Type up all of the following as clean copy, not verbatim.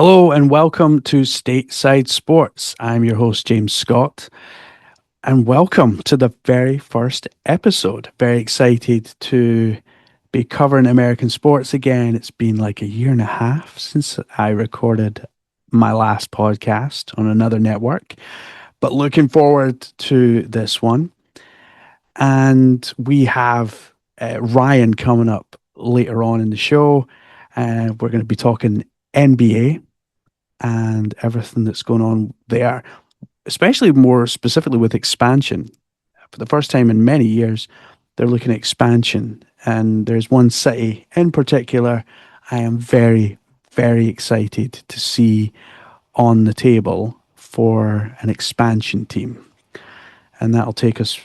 Hello and welcome to Stateside Sports. I'm your host, James Scott, and welcome to the very first episode. Very excited to be covering American sports again. It's been like a year and a half since I recorded my last podcast on another network, but looking forward to this one. And we have Ryan coming up later on in the show. We're going to be talking NBA and everything that's going on there, especially more specifically with expansion. For the first time in many years, they're looking at expansion. And there's one city in particular I am very, very excited to see on the table for an expansion team. And that'll take us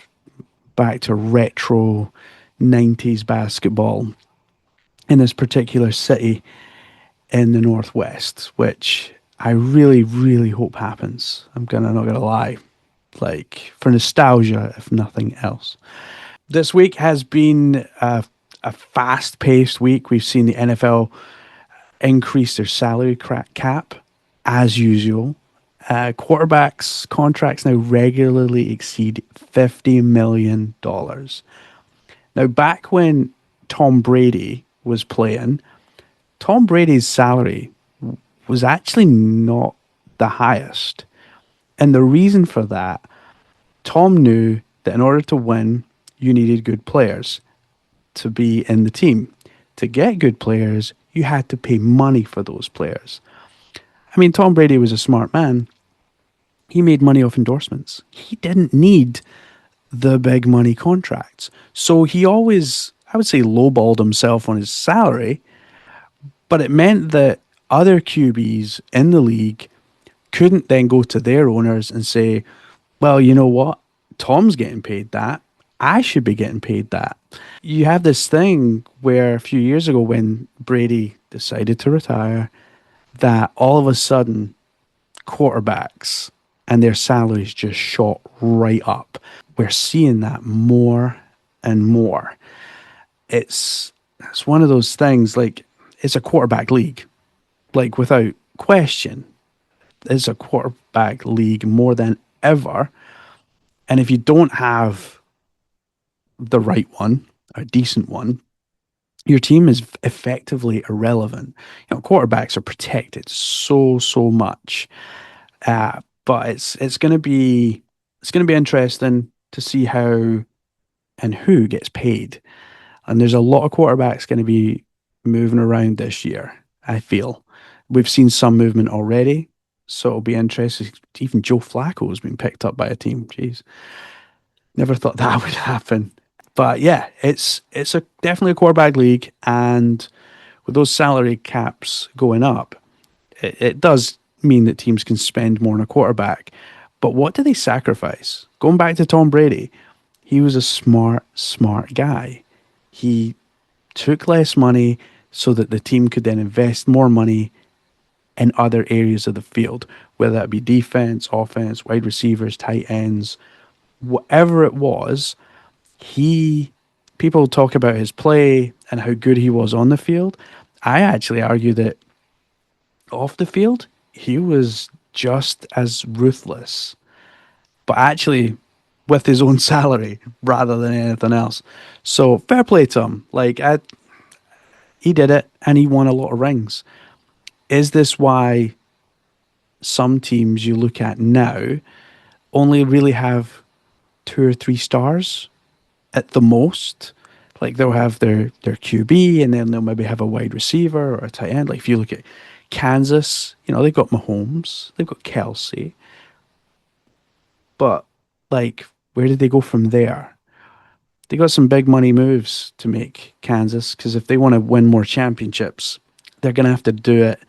back to retro 90s basketball in this particular city in the Northwest, which I really, really hope happens. Not gonna lie, like for nostalgia, if nothing else. This week has been a fast-paced week. We've seen the NFL increase their salary cap as usual. Quarterbacks' contracts now regularly exceed $50 million. Now, back when Tom Brady was playing, Tom Brady's salary was actually not the highest. And the reason for that, Tom knew that in order to win, you needed good players to be in the team. To get good players, you had to pay money for those players. I mean, Tom Brady was a smart man. He made money off endorsements. He didn't need the big money contracts. So he always, I would say, lowballed himself on his salary, but it meant that other QBs in the league couldn't then go to their owners and say, well, you know what? Tom's getting paid that. I should be getting paid that. You have this thing where a few years ago when Brady decided to retire, that all of a sudden quarterbacks and their salaries just shot right up. We're seeing that more and more. It's one of those things, like, it's a quarterback league. Like, without question, it's a quarterback league more than ever. And if you don't have the right one, a decent one, your team is effectively irrelevant. You know, quarterbacks are protected so much, but it's going to be interesting to see how and who gets paid. And there's a lot of quarterbacks going to be moving around this year, I feel. We've seen some movement already, so it'll be interesting. Even Joe Flacco has been picked up by a team. Jeez, never thought that would happen. But yeah, it's definitely a quarterback league, and with those salary caps going up, it does mean that teams can spend more on a quarterback. But what do they sacrifice? Going back to Tom Brady, he was a smart guy. He took less money so that the team could then invest more money in other areas of the field, whether that be defense, offense, wide receivers, tight ends, whatever it was. People talk about his play and how good he was on the field. I actually argue that off the field, he was just as ruthless, but actually with his own salary rather than anything else. So fair play to him. He did it and he won a lot of rings. Is this why some teams you look at now only really have 2 or 3 stars at the most? Like, they'll have their QB, and then they'll maybe have a wide receiver or a tight end. Like, if you look at Kansas, you know, they've got Mahomes, they've got Kelsey, but like, where did they go from there? They got some big money moves to make, Kansas, because if they want to win more championships, they're going to have to do it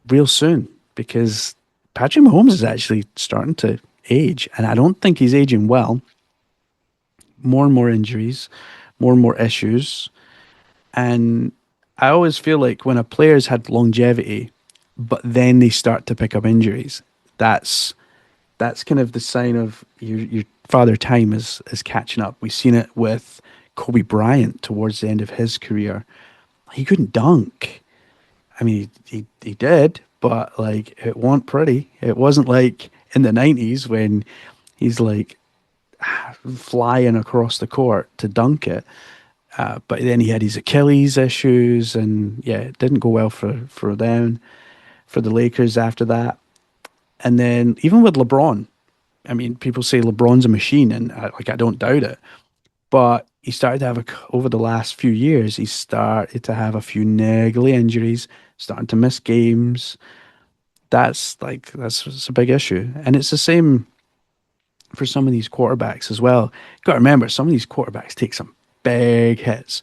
real soon, because Patrick Mahomes is actually starting to age, and I don't think he's aging well. More and more injuries, more and more issues. And I always feel like when a player's had longevity, but then they start to pick up injuries, that's kind of the sign of your father time is catching up. We've seen it with Kobe Bryant towards the end of his career. He couldn't dunk. I mean, he did, but like it wasn't pretty. It wasn't like in the 90s when he's like flying across the court to dunk it. But then he had his Achilles issues, and yeah, it didn't go well for them, for the Lakers after that. And then even with LeBron, I mean, people say LeBron's a machine, and I don't doubt it. But he started to have over the last few years, he started to have a few niggly injuries, starting to miss games. That's a big issue, and it's the same for some of these quarterbacks as well. You got to remember, some of these quarterbacks take some big hits.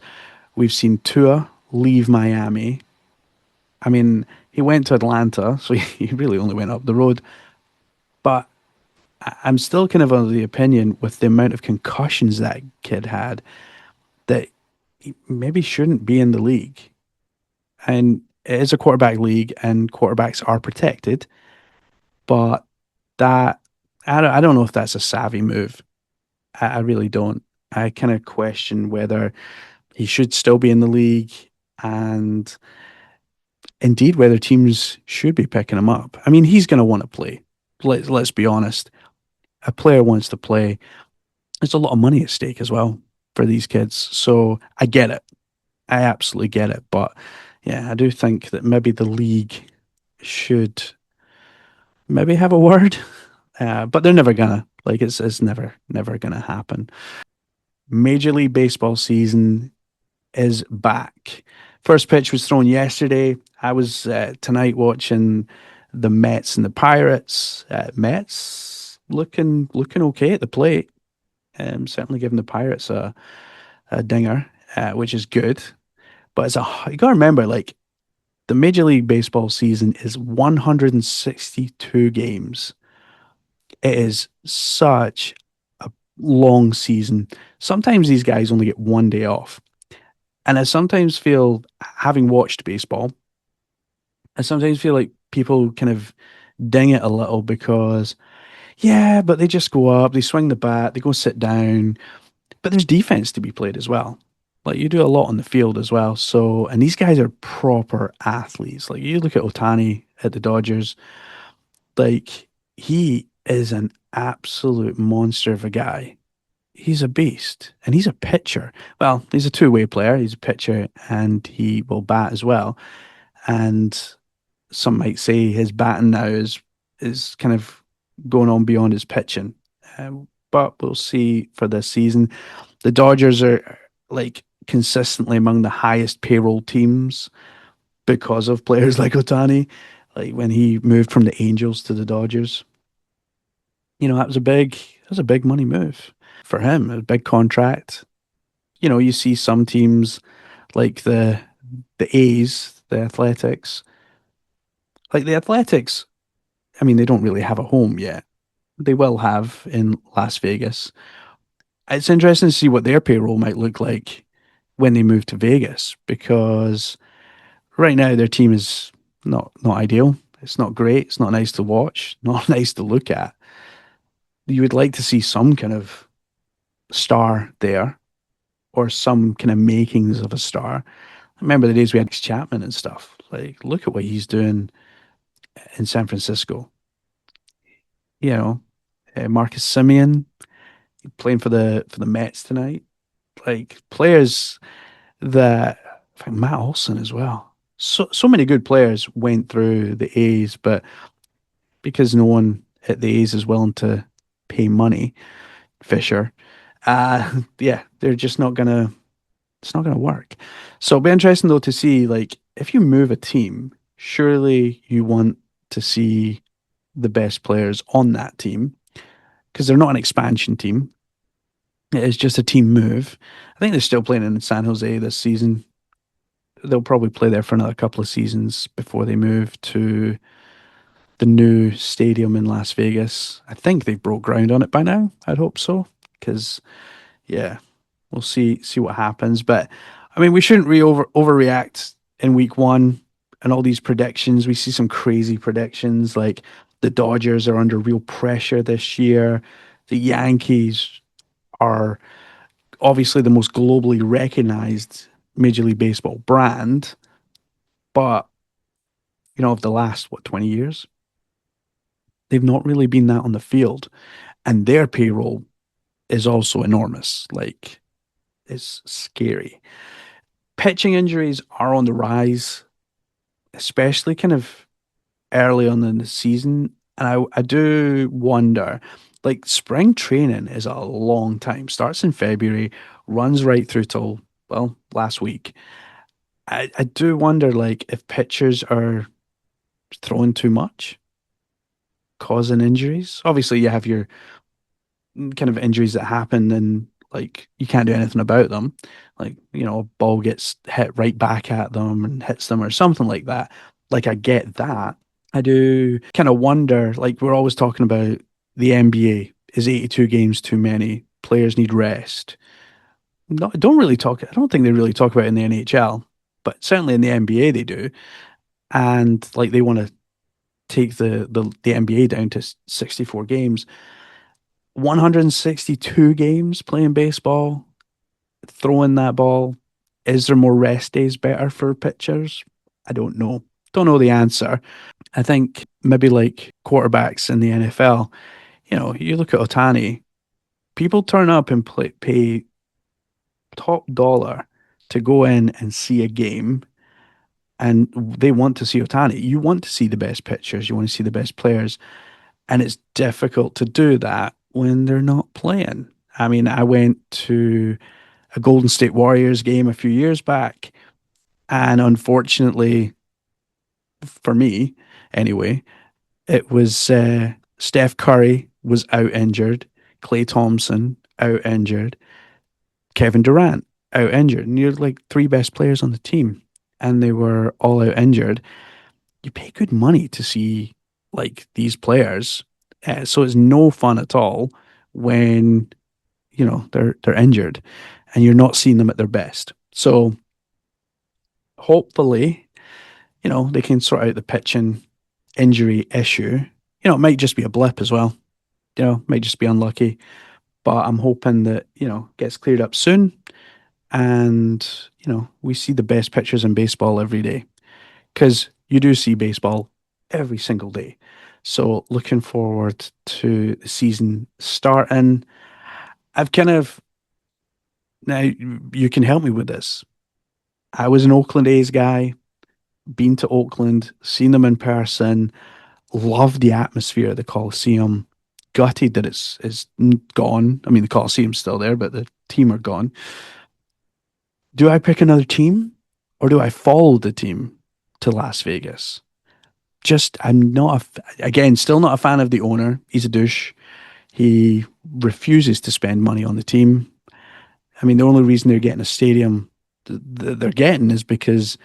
We've seen Tua leave Miami. I mean, he went to Atlanta, so he really only went up the road. But I'm still kind of of the opinion, with the amount of concussions that kid had, that he maybe shouldn't be in the league. And it is a quarterback league, and quarterbacks are protected. But that I don't know if that's a savvy move. I really don't. I kind of question whether he should still be in the league, and indeed whether teams should be picking him up. I mean, he's going to want to play. Let's be honest. A player wants to play. There's a lot of money at stake as well for these kids. So I get it. I absolutely get it. But yeah, I do think that maybe the league should maybe have a word. But they're never gonna. Like it's never gonna happen. Major League Baseball season is back. First pitch was thrown yesterday. I was tonight watching the Mets and the Pirates. Mets looking okay at the plate. Certainly giving the Pirates a dinger, which is good. But you got to remember, like the Major League Baseball season is 162 games. It is such a long season. Sometimes these guys only get one day off. And I sometimes feel, having watched baseball, I sometimes feel like people kind of ding it a little because, yeah, but they just go up, they swing the bat, they go sit down. But there's defense to be played as well. Like you do a lot on the field as well. So, and these guys are proper athletes. Like you look at Otani at the Dodgers, like he is an absolute monster of a guy. He's a beast, and he's a pitcher. Well, he's a two-way player. He's a pitcher, and he will bat as well. And some might say his batting now is kind of going on beyond his pitching. But we'll see for this season. The Dodgers are like consistently among the highest payroll teams because of players like Otani. Like when he moved from the Angels to the Dodgers, that was a big money move for him, a big contract. You see some teams like the A's, the Athletics. Like the Athletics, I mean, they don't really have a home yet. They will have in Las Vegas. It's interesting to see what their payroll might look like when they move to Vegas, because right now their team is not ideal. It's not great. It's not nice to watch. Not nice to look at. You would like to see some kind of star there, or some kind of makings of a star. I remember the days we had Chapman and stuff. Like, look at what he's doing in San Francisco. You know, Marcus Simeon playing for the Mets tonight. Like players that, I think Matt Olson as well. So many good players went through the A's, but because no one at the A's is willing to pay money, Fisher, yeah, they're just not gonna. It's not gonna work. So it'll be interesting though to see, like, if you move a team, surely you want to see the best players on that team, because they're not an expansion team. It is just a team move. I think they're still playing in San Jose this season. They'll probably play there for another couple of seasons before they move to the new stadium in Las Vegas. I think they've broke ground on it by now. I'd hope so, because yeah, we'll see what happens. But I mean, we shouldn't overreact in week one and all these predictions. We see some crazy predictions, like the Dodgers are under real pressure this year. The Yankees are obviously the most globally recognized Major League Baseball brand, but of the last, what, 20 years, they've not really been that on the field. And their payroll is also enormous. Like, it's scary. Pitching injuries are on the rise, especially kind of early on in the season. And I do wonder, like, spring training is a long time, starts in February, runs right through till, well, last week. I do wonder, like, if pitchers are throwing too much, causing injuries. Obviously, you have your kind of injuries that happen and, like, you can't do anything about them. Like, a ball gets hit right back at them and hits them or something like that. Like, I get that. I do kind of wonder, like, we're always talking about the NBA. Is 82 games too many? Players need rest. No, I don't think they really talk about it in the NHL, but certainly in the NBA they do. And, like, they want to take the NBA down to 64 games. 162 games playing baseball, throwing that ball. Is there more rest days better for pitchers? I don't know. Don't know the answer. I think maybe like quarterbacks in the NFL, you look at Otani, people turn up and pay top dollar to go in and see a game, and they want to see Otani. You want to see the best pitchers, you want to see the best players, and it's difficult to do that when they're not playing. I mean, I went to a Golden State Warriors game a few years back, and unfortunately for me, anyway, it was Steph Curry was out injured, Klay Thompson out injured, Kevin Durant out injured, and you're like three best players on the team, and they were all out injured. You pay good money to see like these players, so it's no fun at all when they're injured, and you're not seeing them at their best. So hopefully, they can sort out the pitching injury issue. It might just be a blip as well. Might just be unlucky. But I'm hoping that, gets cleared up soon and, we see the best pitchers in baseball every day. Because you do see baseball every single day. So looking forward to the season starting. I've kind of, now you can help me with this. I was an Oakland A's guy, been to Oakland, seen them in person, love the atmosphere at the Coliseum. Gutted that it's gone. I mean, the Coliseum's still there, but the team are gone. Do I pick another team, or do I follow the team to Las Vegas? Just, I'm not again, still not a fan of the owner. He's a douche. He refuses to spend money on the team. I mean, the only reason they're getting a stadium they're getting is because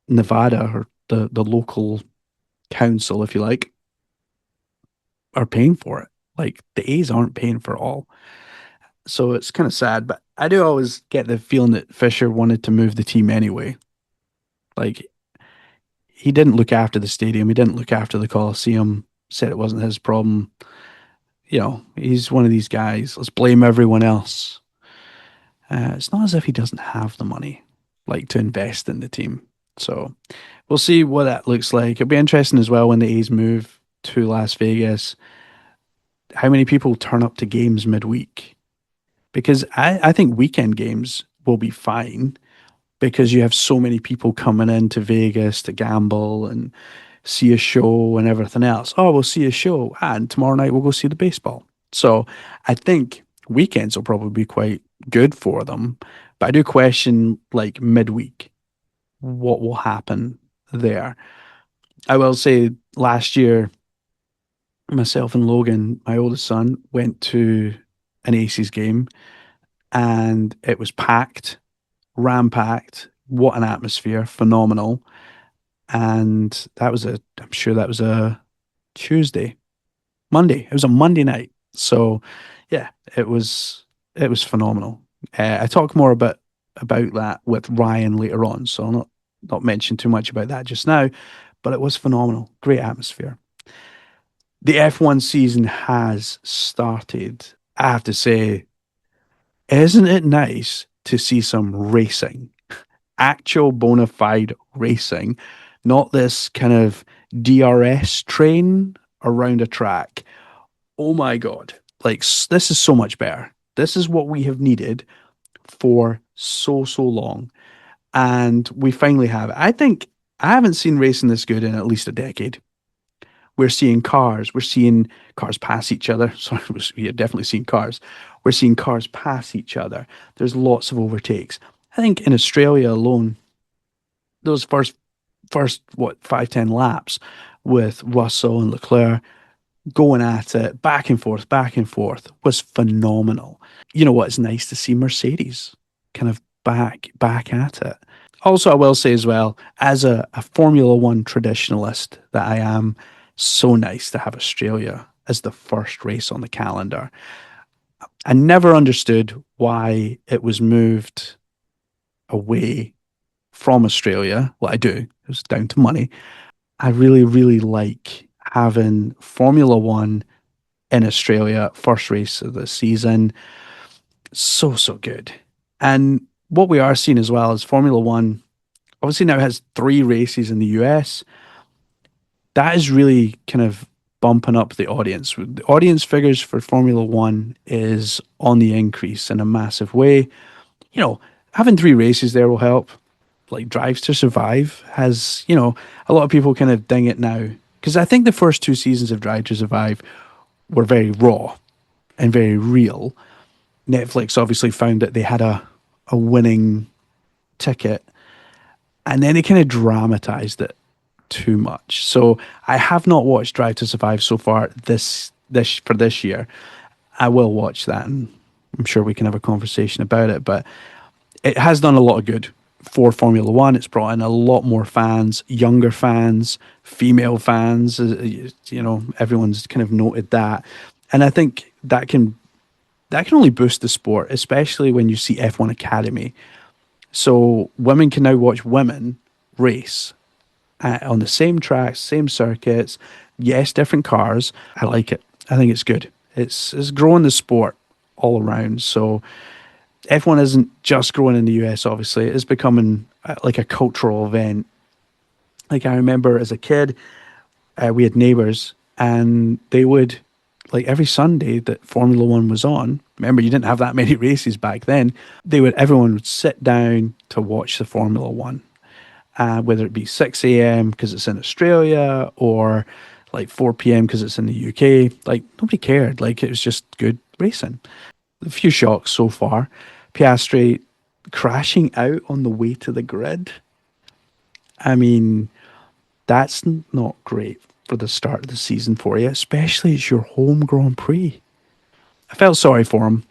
Nevada, or the local council, if you like, are paying for it. Like, the A's aren't paying for it all. So it's kind of sad, but I do always get the feeling that Fisher wanted to move the team anyway. Like, he didn't look after the stadium, he didn't look after the Coliseum, said it wasn't his problem. He's one of these guys. Let's blame everyone else. It's not as if he doesn't have the money, like, to invest in the team. So we'll see what that looks like. It'll be interesting as well when the A's move to Las Vegas. How many people turn up to games midweek? Because I think weekend games will be fine because you have so many people coming into Vegas to gamble and see a show and everything else. Oh, we'll see a show, and tomorrow night we'll go see the baseball. So I think weekends will probably be quite good for them. But I do question, like, midweek, what will happen there. I will say last year, myself and Logan, my oldest son, went to an Aces game, and it was packed, ram packed. What an atmosphere, phenomenal. And I'm sure that was a Tuesday, Monday. It was a Monday night. So yeah, it was phenomenal. I talk more about that with Ryan later on, so I'll not mention too much about that just now. But it was phenomenal, great atmosphere. The F1 season has started. I have to say, isn't it nice to see some racing, actual bona fide racing? not this kind of DRS train around a track. Oh my God. Like, this is so much better. This is what we have needed for so, so long. And we finally have it. I think I haven't seen racing this good in at least a decade. We're seeing cars pass each other. Sorry, we are definitely seeing cars. We're seeing cars pass each other. There's lots of overtakes. I think in Australia alone, those first what 5-10 laps with Russell and Leclerc going at it back and forth was phenomenal. You know what? It's nice to see Mercedes kind of back at it. Also, I will say as well, as a Formula One traditionalist that I am, so nice to have Australia as the first race on the calendar. I never understood why it was moved away from Australia. Well, I do. It was down to money. I really, really like having Formula One in Australia, first race of the season. So, so good. And what we are seeing as well is Formula One obviously now has 3 races in the US. That is really kind of bumping up the audience. The audience figures for Formula One is on the increase in a massive way. You know, having 3 races there will help. Like Drives to Survive has, a lot of people kind of ding it now. Because I think the first 2 seasons of Drive to Survive were very raw and very real. Netflix obviously found that they had a winning ticket, and then they kind of dramatized it too much. So I have not watched Drive to Survive so far this year. I will watch that, and I'm sure we can have a conversation about it. But it has done a lot of good for Formula One. It's brought in a lot more fans, younger fans, female fans. Everyone's kind of noted that, and I think that can only boost the sport, especially when you see F1 Academy. So women can now watch women race on the same tracks, same circuits. Yes, different cars. I like it. I think it's good. It's growing the sport all around. So F1 isn't just growing in the US, obviously. It is becoming like a cultural event. Like I remember as a kid, we had neighbors and they would, like every Sunday that Formula One was on, remember you didn't have that many races back then, everyone would sit down to watch the Formula One. Whether it be 6 a.m. because it's in Australia or like 4 p.m. because it's in the UK. Like nobody cared. Like it was just good racing. A few shocks so far. Piastri crashing out on the way to the grid. I mean, that's not great for the start of the season for you, especially it's your home Grand Prix. I felt sorry for him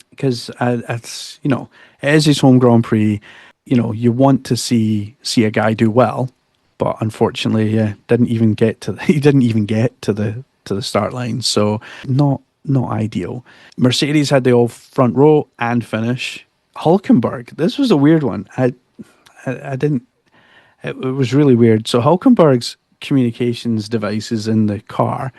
because it is his home Grand Prix. You want to see a guy do well, but unfortunately, he didn't even get to the start line. So not ideal. Mercedes had the all front row and finish. Hulkenberg, this was a weird one. I didn't. It was really weird. So Hulkenberg's communications devices in the car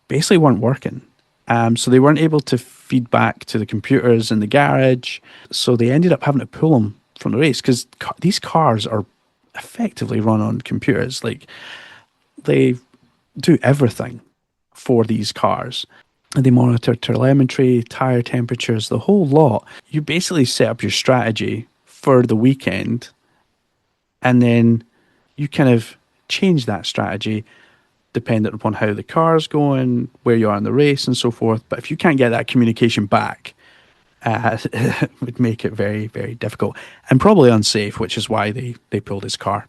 basically weren't working. So they weren't able to feed back to the computers in the garage. So they ended up having to pull him from the race because these cars are effectively run on computers. Like they do everything for these cars. And they monitor telemetry, tire temperatures, the whole lot. You basically set up your strategy for the weekend and then you kind of change that strategy dependent upon how the car's going, where you are in the race, and so forth. But if you can't get that communication back, it would make it very, very difficult and probably unsafe, which is why they pulled his car.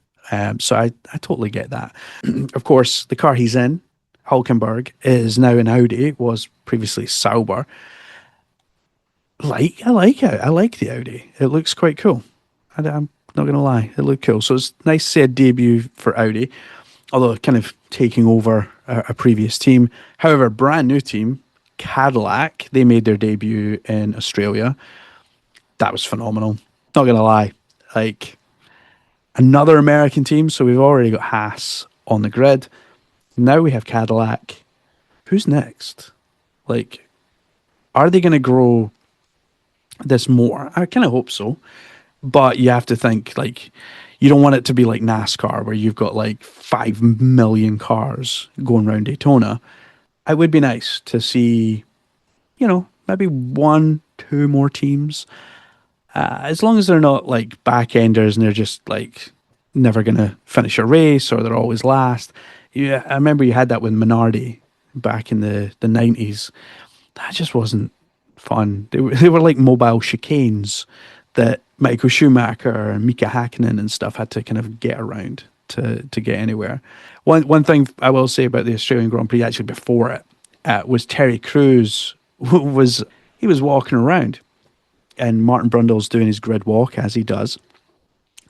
So I totally get that. Of course, the car he's in, Hulkenberg, is now an Audi. It was previously Sauber. I like it. I like the Audi. It looks quite cool. I'm not going to lie. It looked cool. So it's nice to see a debut for Audi, although kind of taking over a previous team. However, brand new team, Cadillac, they made their debut in Australia. That was phenomenal. Not going to lie. Like another American team. So we've already got Haas on the grid. Now we have Cadillac. Who's next? Like, are they going to grow this more? I kind of hope so. But you have to think, like, You don't want it to be like NASCAR where you've got like 5 million cars going around Daytona. It would be nice to see, maybe one, two more teams. As long as they're not like back enders and they're just like never going to finish a race or they're always last. Yeah, I remember you had that with Minardi back in the 90s. That just wasn't fun. They were like mobile chicanes that Michael Schumacher and Mika Hakkinen and stuff had to kind of get around to get anywhere. One thing I will say about the Australian Grand Prix actually before it was Terry Crews was he was walking around and Martin Brundle's doing his grid walk as he does.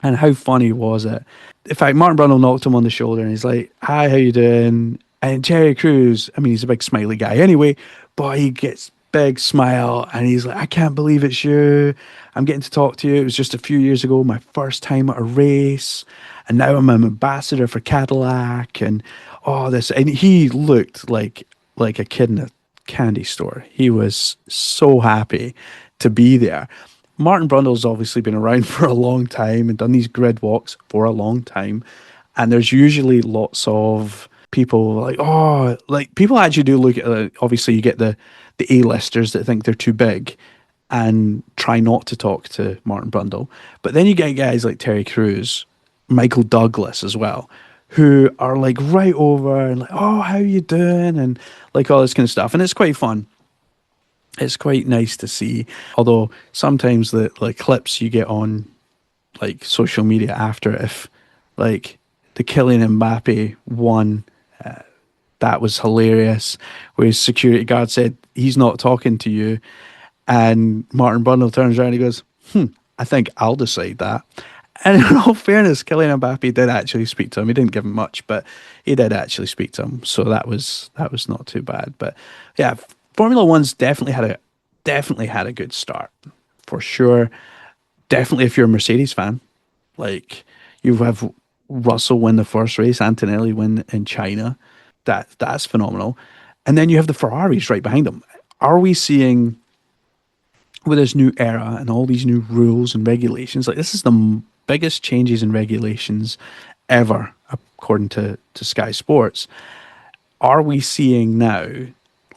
And how funny was it? In fact, Martin Brundle knocked him on the shoulder and he's like, "Hi, how you doing?" And Terry Crews, I mean, he's a big smiley guy anyway, but he gets big smile and he's like, "I can't believe it's you. I'm getting to talk to you. It was just a few years ago, my first time at a race. And now I'm an ambassador for Cadillac and all this." And he looked like a kid in a candy store. He was so happy to be there. Martin Brundle's obviously been around for a long time and done these grid walks for a long time. And there's usually lots of people like, oh, like people actually do look at, obviously, you get the A-listers that think they're too big and try not to talk to Martin Brundle. But then you get guys like Terry Crews, Michael Douglas as well, who are like right over and like, "Oh, how you doing?" And like all this kind of stuff. And it's quite fun. It's quite nice to see. Although sometimes the like clips you get on like social media after, if like the Kylian Mbappe one, that was hilarious. Where his security guard said he's not talking to you, and Martin Brundle turns around and he goes, "I think I'll decide that." And in all fairness, Kylian Mbappe did actually speak to him. He didn't give him much, but he did actually speak to him. So that was not too bad. But yeah, Formula One's definitely had a good start for sure. Definitely, if you're a Mercedes fan, like you have Russell win the first race, Antonelli win in China. That's phenomenal. And then you have the Ferraris right behind them. Are we seeing with this new era and all these new rules and regulations? Like this is the biggest changes in regulations ever, according to Sky Sports. Are we seeing now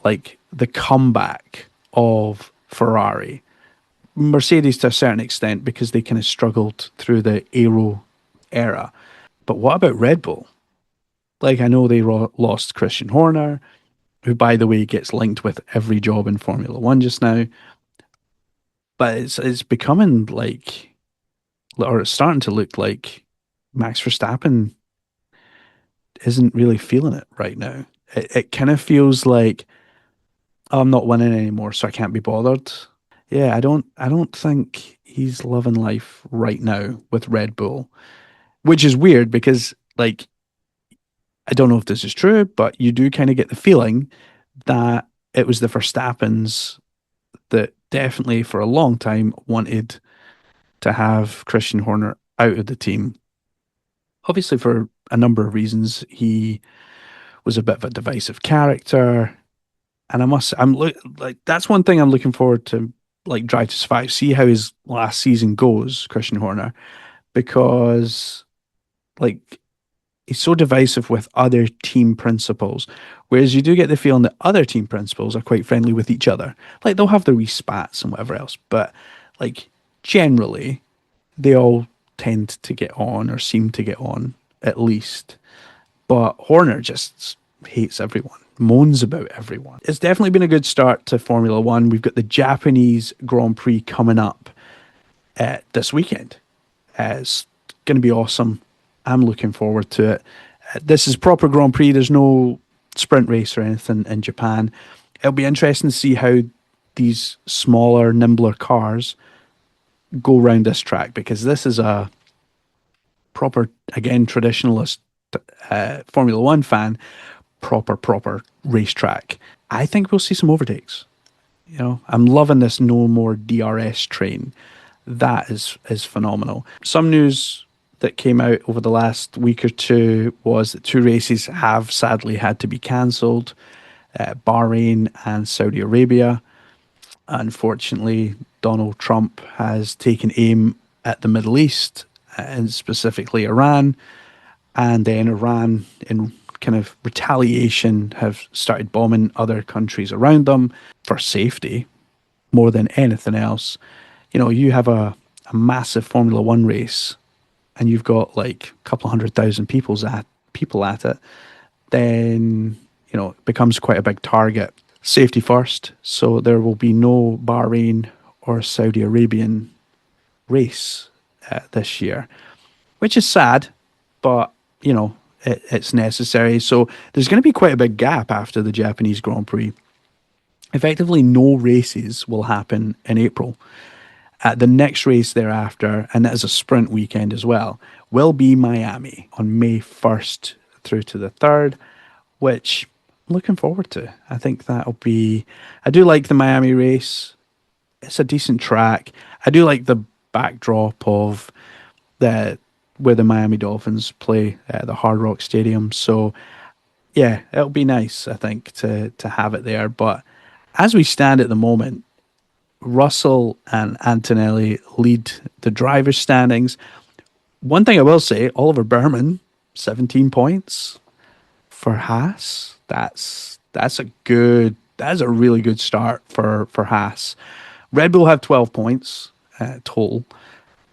like the comeback of Ferrari? Mercedes to a certain extent because they kind of struggled through the aero era. But what about Red Bull? Like I know they lost Christian Horner, who by the way gets linked with every job in Formula One just now. But it's becoming like, or it's starting to look like Max Verstappen isn't really feeling it right now. It kind of feels like, "Oh, I'm not winning anymore, so I can't be bothered." Yeah, I don't think he's loving life right now with Red Bull, which is weird because like I don't know if this is true, but you do kind of get the feeling that it was the Verstappens that definitely for a long time wanted to have Christian Horner out of the team. Obviously, for a number of reasons, he was a bit of a divisive character, and like that's one thing I'm looking forward to, like Drive to Survive. See how his last season goes, Christian Horner, because like he's so divisive with other team principals. Whereas you do get the feeling that other team principals are quite friendly with each other. Like they'll have their wee spats and whatever else, but like generally they all tend to get on or seem to get on at least. But Horner just hates everyone, moans about everyone. It's definitely been a good start to Formula One. We've got the Japanese Grand Prix coming up this weekend. It's going to be awesome. I'm looking forward to it. This is proper Grand Prix. There's no sprint race or anything in Japan. It'll be interesting to see how these smaller, nimbler cars go around this track because this is a proper, again, traditionalist Formula One fan, proper racetrack. I think we'll see some overtakes. I'm loving this no more DRS train. That is phenomenal. Some news that came out over the last week or two was that two races have sadly had to be cancelled, Bahrain and Saudi Arabia. Unfortunately, Donald Trump has taken aim at the Middle East and specifically Iran. And then Iran, in kind of retaliation, have started bombing other countries around them for safety more than anything else. You have a massive Formula One race and you've got like a couple of 100,000 people at it, then it becomes quite a big target. Safety first, so there will be no Bahrain or Saudi Arabian race this year, which is sad, but it's necessary. So there's going to be quite a big gap after the Japanese Grand Prix. Effectively, no races will happen in April. The next race thereafter, and that is a sprint weekend as well, will be Miami on May 1st through to the 3rd, which I'm looking forward to. I think that'll be. I do like the Miami race. It's a decent track. I do like the backdrop of the where the Miami Dolphins play at the Hard Rock Stadium. So yeah, it'll be nice, I think, to have it there. But as we stand at the moment, Russell and Antonelli lead the drivers' standings. One thing I will say, Oliver Berman, 17 points for Haas. That's a really good start for Haas. Red Bull have 12 points total,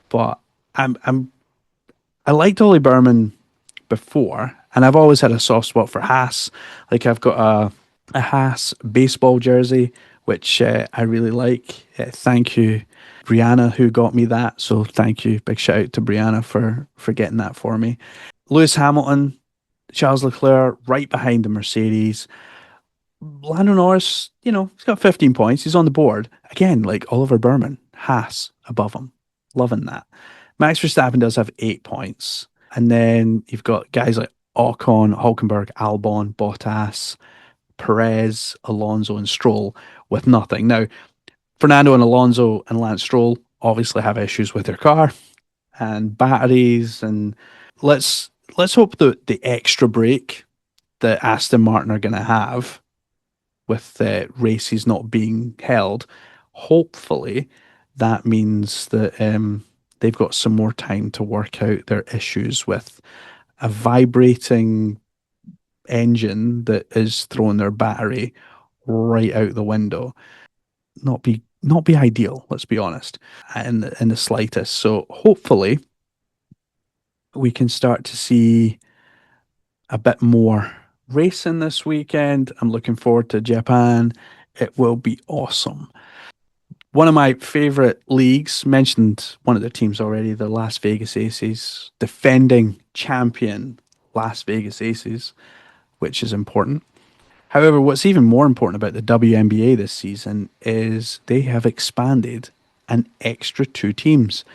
but I liked Ollie Berman before, and I've always had a soft spot for Haas. Like I've got a Haas baseball jersey, which I really like. Thank you, Brianna, who got me that. So thank you, big shout out to Brianna for getting that for me. Lewis Hamilton, Charles Leclerc, right behind the Mercedes. Lando Norris, he's got 15 points. He's on the board again, like Oliver Berman, Haas above him. Loving that. Max Verstappen does have 8 points. And then you've got guys like Ocon, Hulkenberg, Albon, Bottas, Perez, Alonso, and Stroll with nothing. Now, Fernando and Alonso and Lance Stroll obviously have issues with their car and batteries. And let's hope that the extra break that Aston Martin are going to have with races not being held, hopefully that means that they've got some more time to work out their issues with a vibrating engine that is throwing their battery right out the window. Not be ideal, let's be honest, in the slightest. So hopefully we can start to see a bit more racing this weekend. I'm looking forward to Japan. It will be awesome. One of my favorite leagues, mentioned one of the teams already, the Las Vegas Aces, defending champion Las Vegas Aces, which is important. However, what's even more important about the WNBA this season is they have expanded an extra two teams.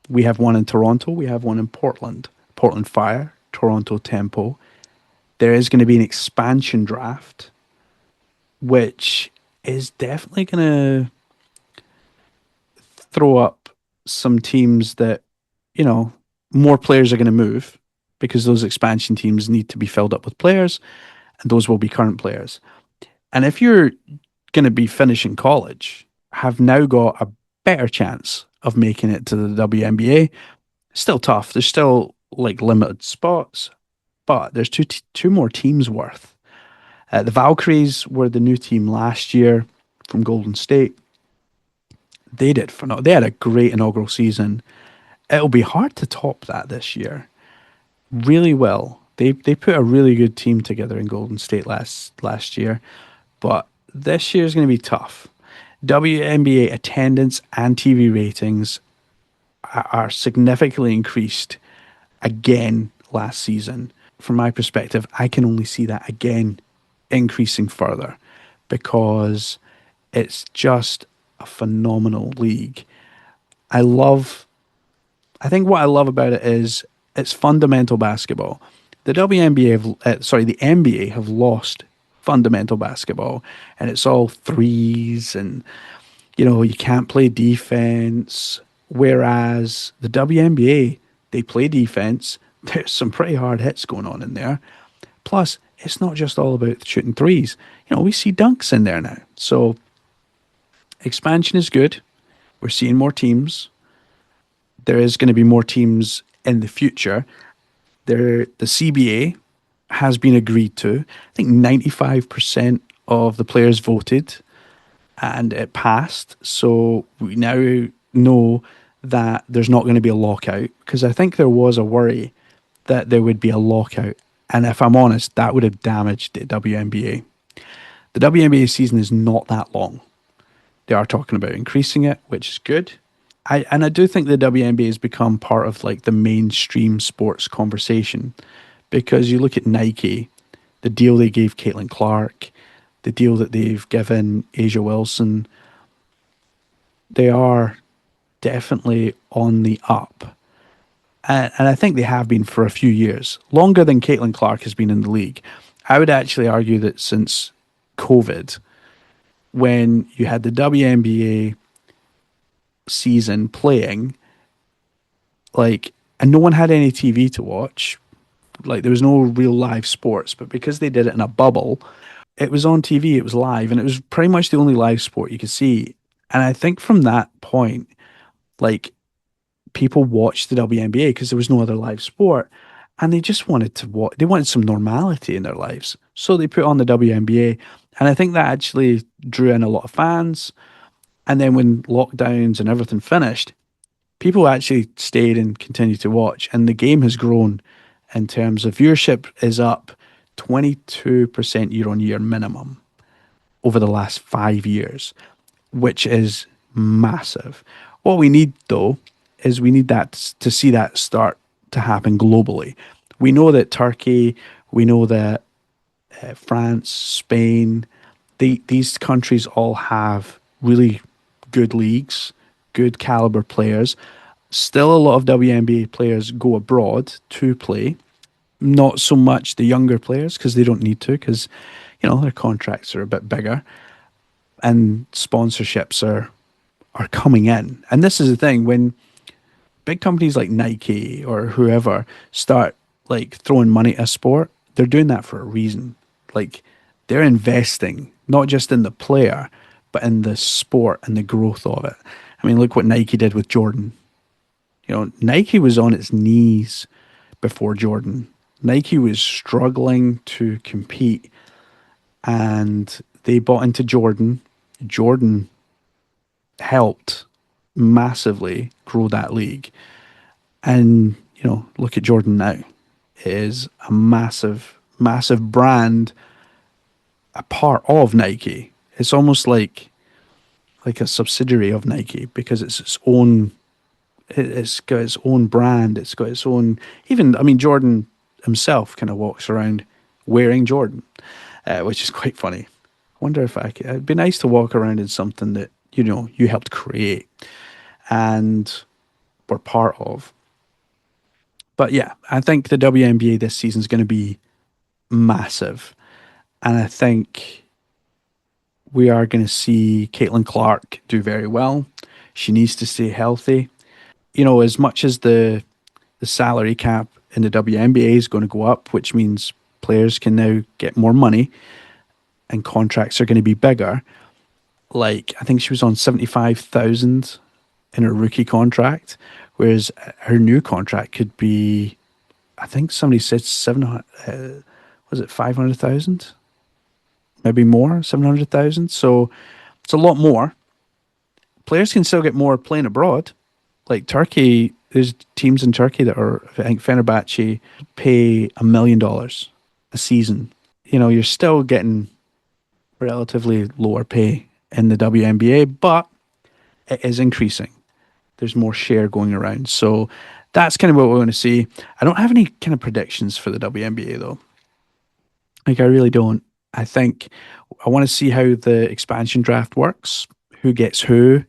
We have one in Toronto, we have one in Portland. Portland Fire, Toronto Tempo. There is going to be an expansion draft, which is definitely going to throw up some teams that, more players are going to move because those expansion teams need to be filled up with players, and those will be current players. And if you're going to be finishing college, have now got a better chance of making it to the WNBA. Still tough. There's still like limited spots, but there's two more teams worth. The Valkyries were the new team last year from Golden State. They did phenomenal. They had a great inaugural season. It'll be hard to top that this year. Really well. They put a really good team together in Golden State last year, but this year is going to be tough. WNBA attendance and TV ratings are significantly increased again last season. From my perspective, I can only see that again increasing further because it's just a phenomenal league. I think what I love about it is it's fundamental basketball. The the NBA have lost fundamental basketball, and it's all threes, and you can't play defense. Whereas the WNBA, they play defense. There's some pretty hard hits going on in there. Plus, it's not just all about shooting threes. We see dunks in there now. So expansion is good. We're seeing more teams, There is going to be more teams in the future. The CBA has been agreed to. I think 95% of the players voted and it passed. So we now know that there's not going to be a lockout because I think there was a worry that there would be a lockout. And if I'm honest, that would have damaged the WNBA. The WNBA season is not that long. They are talking about increasing it, which is good. I do think the WNBA has become part of like the mainstream sports conversation because you look at Nike, the deal they gave Caitlin Clark, the deal that they've given Asia Wilson, they are definitely on the up. And I think they have been for a few years, longer than Caitlin Clark has been in the league. I would actually argue that since COVID, when you had the WNBA season playing, like, and no one had any TV to watch, like, there was no real live sports, but because they did it in a bubble, it was on TV, it was live, and it was pretty much the only live sport you could see. And I think from that point, like, people watched the WNBA because there was no other live sport and they just wanted to watch, they wanted some normality in their lives. So they put on the WNBA. And I think that actually drew in a lot of fans. And then when lockdowns and everything finished, people actually stayed and continued to watch. And the game has grown in terms of viewership is up 22% year on year minimum over the last 5 years, which is massive. What we need though is we need that to see that start to happen globally. We know that Turkey, we know that France, Spain, these countries all have really good leagues, good caliber players. Still, a lot of WNBA players go abroad to play. Not so much the younger players because they don't need to because their contracts are a bit bigger and sponsorships are coming in. And this is the thing when big companies like Nike or whoever start like throwing money at a sport, they're doing that for a reason. Like they're investing not just in the player, but in the sport and the growth of it. I mean, look what Nike did with Jordan. Nike was on its knees before Jordan. Nike was struggling to compete and they bought into Jordan. Jordan helped massively grow that league. And, look at Jordan now. It is a massive, massive brand, a part of Nike. It's almost like a subsidiary of Nike because it's got its own brand. It's got its own, even, I mean, Jordan himself kind of walks around wearing Jordan, which is quite funny. I wonder if it'd be nice to walk around in something that, you helped create and were part of. But yeah, I think the WNBA this season is going to be massive. And I think we are going to see Caitlin Clark do very well. She needs to stay healthy. As much as the salary cap in the WNBA is going to go up, which means players can now get more money and contracts are going to be bigger. Like, I think she was on 75,000 in her rookie contract, whereas her new contract could be, I think somebody said 700, was it 500,000? Maybe more, 700,000. So it's a lot more. Players can still get more playing abroad. Like Turkey, there's teams in Turkey that are, I think Fenerbahce pay $1 million a season. You're still getting relatively lower pay in the WNBA, but it is increasing. There's more share going around. So that's kind of what we're going to see. I don't have any kind of predictions for the WNBA though. Like I really don't. I think I want to see how the expansion draft works, who gets who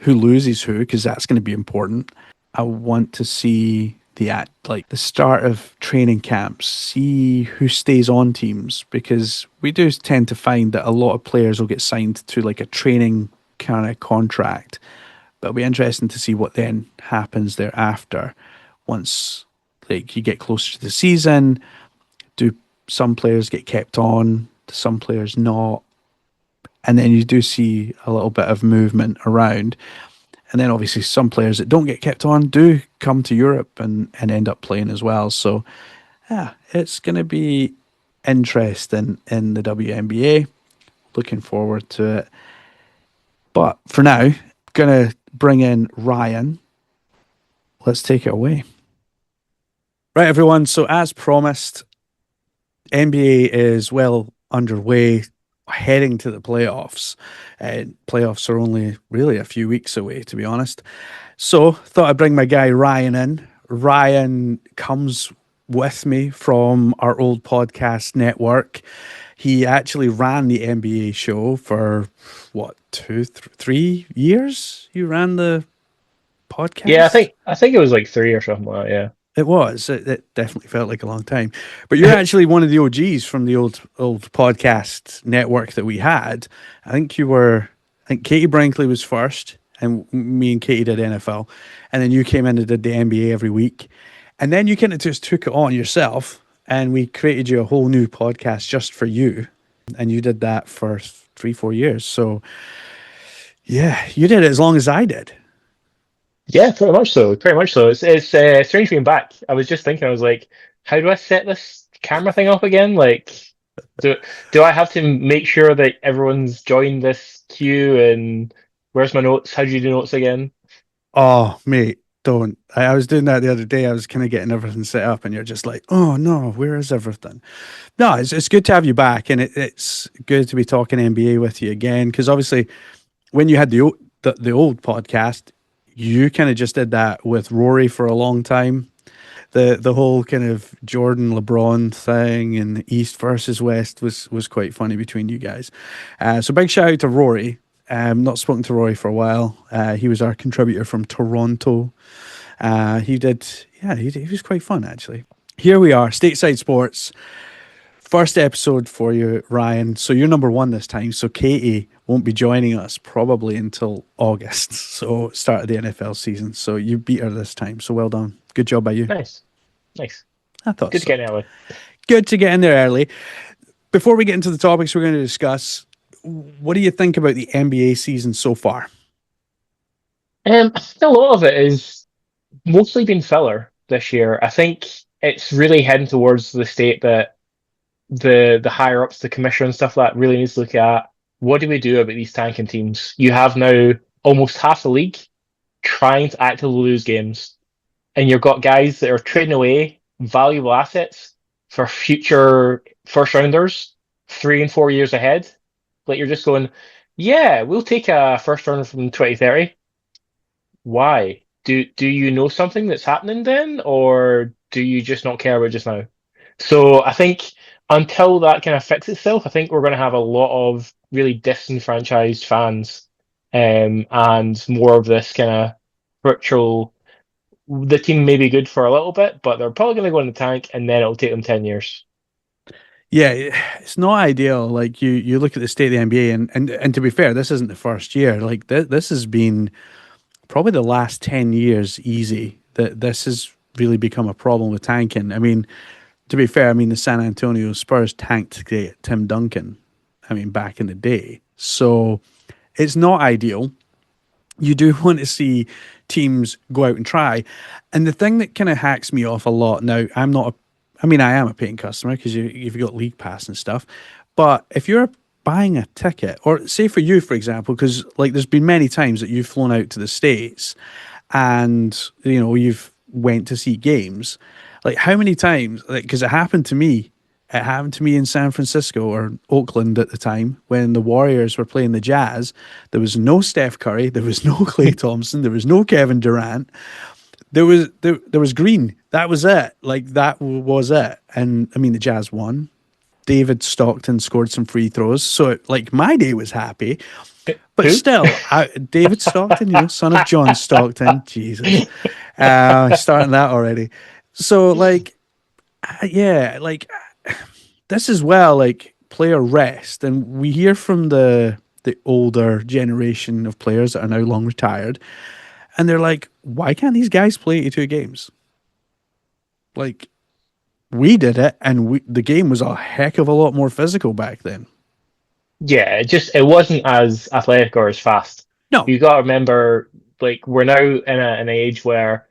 loses who, because that's going to be important. I want to see the start of training camps, see who stays on teams, because we do tend to find that a lot of players will get signed to like a training kind of contract. But it'll be interesting to see what then happens thereafter. Once like you get closer to the season, do some players get kept on? Do some players not? And then you do see a little bit of movement around. And then obviously some players that don't get kept on do come to Europe and end up playing as well. So yeah, it's going to be interesting in the WNBA. Looking forward to it. But for now, going to bring in Ryan. Let's take it away. Right, everyone. So as promised, NBA is well underway, heading to the playoffs. Playoffs are only really a few weeks away, to be honest. So thought I'd bring my guy Ryan in. Ryan comes with me from our old podcast network. He actually ran the NBA show for what, 3 years? You ran the Yeah, podcast? I think it was like three or something like that. It was. It definitely felt like a long time. But you're Yeah. actually one of the OGs from the old podcast network that we had. I think you were. I think Katie Brinkley was first, and me and Katie did NFL, and then you came in and did the NBA every week, and then you kind of just took it on yourself, and we created you a whole new podcast just for you, and you did that for 3-4 years. So yeah, you did it as long as I did. Yeah, pretty much so. Pretty much so. It's strange being back. I was just thinking, I was like, how do I set this camera thing up again? Like, do do I have to make sure that everyone's joined this queue? And where's my notes? How do you do notes again? Oh, mate, don't. I was doing that the other day. I was kind of getting everything set up, and you're just like, oh no, where is everything? No, it's good to have you back, and it's good to be talking NBA with you again. Because obviously, when you had the old podcast, you kind of just did that with Rory for a long time. The whole kind of Jordan LeBron thing and East versus West was quite funny between you guys. So big shout out to Rory. Not spoken to Rory for a while. He was our contributor from Toronto. He did, yeah, he was quite fun actually. Here we are, Stateside Sports. First episode for you, Ryan. So you're number one this time. So Katie won't be joining us probably until August. So start of the NFL season. So you beat her this time. So well done. Good job by you. Nice, nice. I thought Good to so. get in early. Good to get in there early. Before we get into the topics we're going to discuss, what do you think about the NBA season so far? I think a lot of it is mostly been filler this year. I think it's really heading towards the state that the higher ups, the commissioner and stuff like that really needs to look at what do we do about these tanking teams? You have now almost half the league trying to actively lose games, and you've got guys that are trading away valuable assets for future first rounders 3 and 4 years ahead. Like you're just going, yeah, we'll take a first rounder from 2030. Why? Do you know something that's happening then, or do you just not care about just now? So I think until that kind of fixes itself, I think we're going to have a lot of really disenfranchised fans, and more of this kind of virtual. The team may be good for a little bit, but they're probably going to go in the tank, and then it'll take them 10 years. Yeah, it's not ideal. Like you look at the state of the NBA, and to be fair, this isn't the first year. Like this has been probably the last 10 years easy that this has really become a problem with tanking. I mean, to be fair, I mean the San Antonio Spurs tanked to get Tim Duncan. I mean, back in the day, so it's not ideal. You do want to see teams go out and try. And the thing that kind of hacks me off a lot now, I mean, I am a paying customer because you've got League Pass and stuff. But if you're buying a ticket, or say for you, for example, because like there's been many times that you've flown out to the States and, you've went to see games. Like how many times, like, because it happened to me in San Francisco or Oakland at the time when the Warriors were playing the Jazz. There was no Steph Curry, there was no Klay Thompson, there was no Kevin Durant. There was Green. That was it. Like was it. And I mean, the Jazz won. David Stockton scored some free throws, so like my day was happy. But Who? still, David Stockton, son of John Stockton, Jesus, starting that already. So like, yeah, like this as well, like player rest, and we hear from the older generation of players that are now long retired, and they're like, why can't these guys play 82 games? Like we did it, and the game was a heck of a lot more physical back then. Yeah, it wasn't as athletic or as fast. No, You got to remember Like we're now in an age where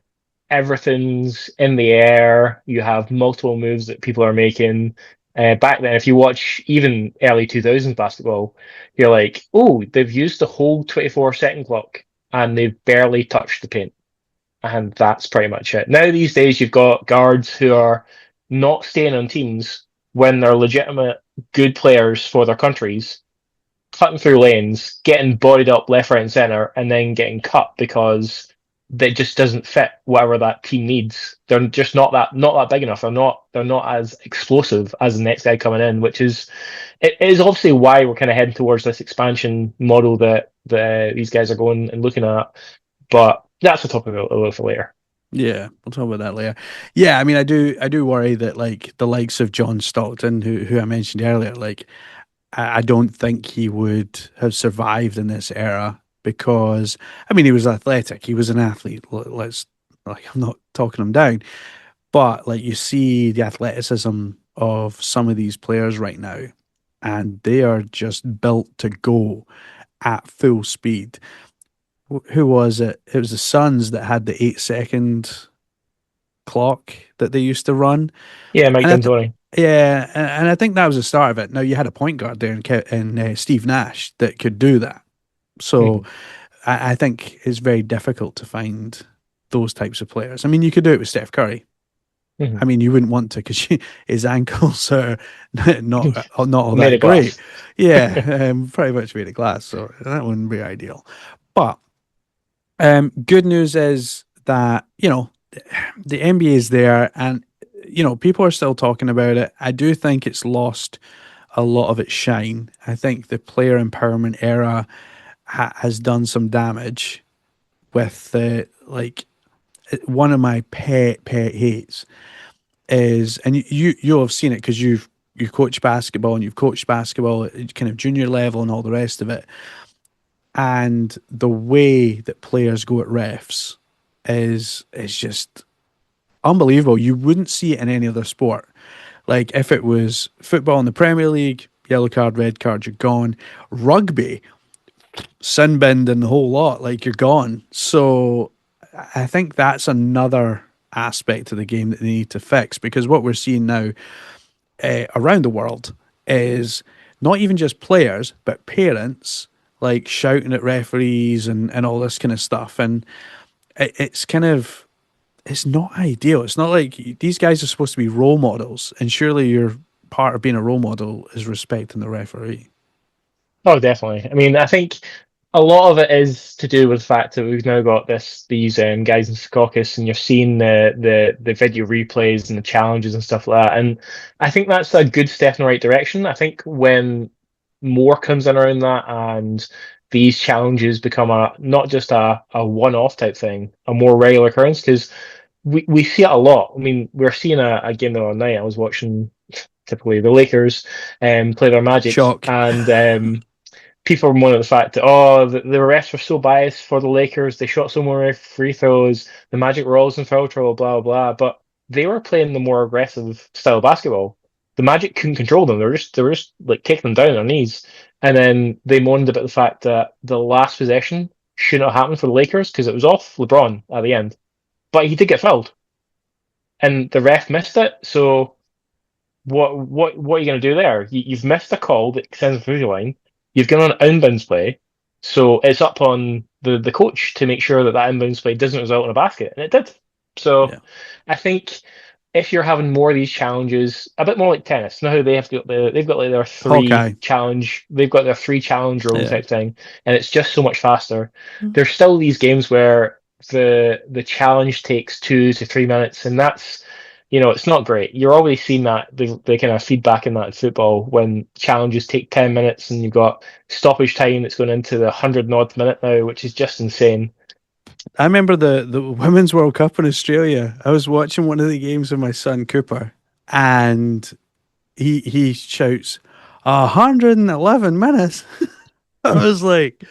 everything's in the air. You have multiple moves that people are making. Back then, if you watch even early 2000s basketball, you're like, oh, they've used the whole 24-second clock and they've barely touched the paint. And that's pretty much it. Now, these days, you've got guards who are not staying on teams when they're legitimate good players for their countries, cutting through lanes, getting bodied up left, right, and center, and then getting cut because that just doesn't fit whatever that team needs. They're just not that big enough. They're not as explosive as the next guy coming in, which is it is obviously why we're kind of heading towards this expansion model that these guys are going and looking at. But that's a topic a little for later. Yeah, we'll talk about that later. Yeah, I mean, I do worry that like the likes of John Stockton, who I mentioned earlier, like I don't think he would have survived in this era because I mean he was athletic, he was an athlete. Let's like I'm not talking him down, but like you see the athleticism of some of these players right now, and they are just built to go at full speed. Who was it? It was the Suns that had the 8 second clock that they used to run. Yeah, Mike And D'Antoni. yeah, and I think that was the start of it. Now you had a point guard there in Steve Nash that could do that. So Hmm. I think it's very difficult to find those types of players. I mean, you could do it with Steph Curry. Hmm. I mean, you wouldn't want to because his ankles are not all Made that of great. glass. Yeah, pretty much made of glass, so that wouldn't be ideal. But good news is that the NBA is there, and people are still talking about it. I do think it's lost a lot of its shine. I think the player empowerment era has done some damage with one of my pet hates is, and you'll have seen it because you've coached basketball and you've coached basketball at kind of junior level and all the rest of it, and the way that players go at refs is just unbelievable. You wouldn't see it in any other sport. Like if it was football in the Premier League, yellow card, red card, you're gone. Rugby, sin binned and the whole lot, like you're gone. So I think that's another aspect of the game that they need to fix because what we're seeing now around the world is not even just players, but parents like shouting at referees and all this kind of stuff. And it's kind of it's not ideal. It's not like these guys are supposed to be role models, and surely your part of being a role model is respecting the referee. Oh, definitely. I mean, I think a lot of it is to do with the fact that we've now got these guys in Secaucus, and you're seeing the video replays and the challenges and stuff like that. And I think that's a good step in the right direction. I think when more comes in around that and these challenges become a not just a one-off type thing, a more regular occurrence, because we see it a lot. I mean, we're seeing a game the other night. I was watching typically the Lakers play their Magic, Shock. and people are moaning at the fact that the refs were so biased for the Lakers. They shot so many free throws. The Magic were always in foul trouble. Blah blah blah. But they were playing the more aggressive style of basketball. The Magic couldn't control them. They were just like kicking them down on their knees. And then they moaned about the fact that the last possession shouldn't have happened for the Lakers because it was off LeBron at the end. But he did get fouled, and the ref missed it. So what are you going to do there? You've missed a call that sends a through the line. You've gone on inbounds play, so it's up on the coach to make sure that that inbounds play doesn't result in a basket, and it did. Yeah. So I think if you're having more of these challenges, a bit more like tennis, now they've got like Hawkeye. they've got their three challenge rule Yeah. type thing, and it's just so much faster. There's still these games where the challenge takes 2 to 3 minutes, and that's it's not great. You're already seeing that the kind of feedback in that in football when challenges take 10 minutes and you've got stoppage time that's going into the 100 and odd minute now, which is just insane. I remember the Women's World Cup in Australia. I was watching one of the games with my son Cooper, and he shouts, 111 minutes. I was like,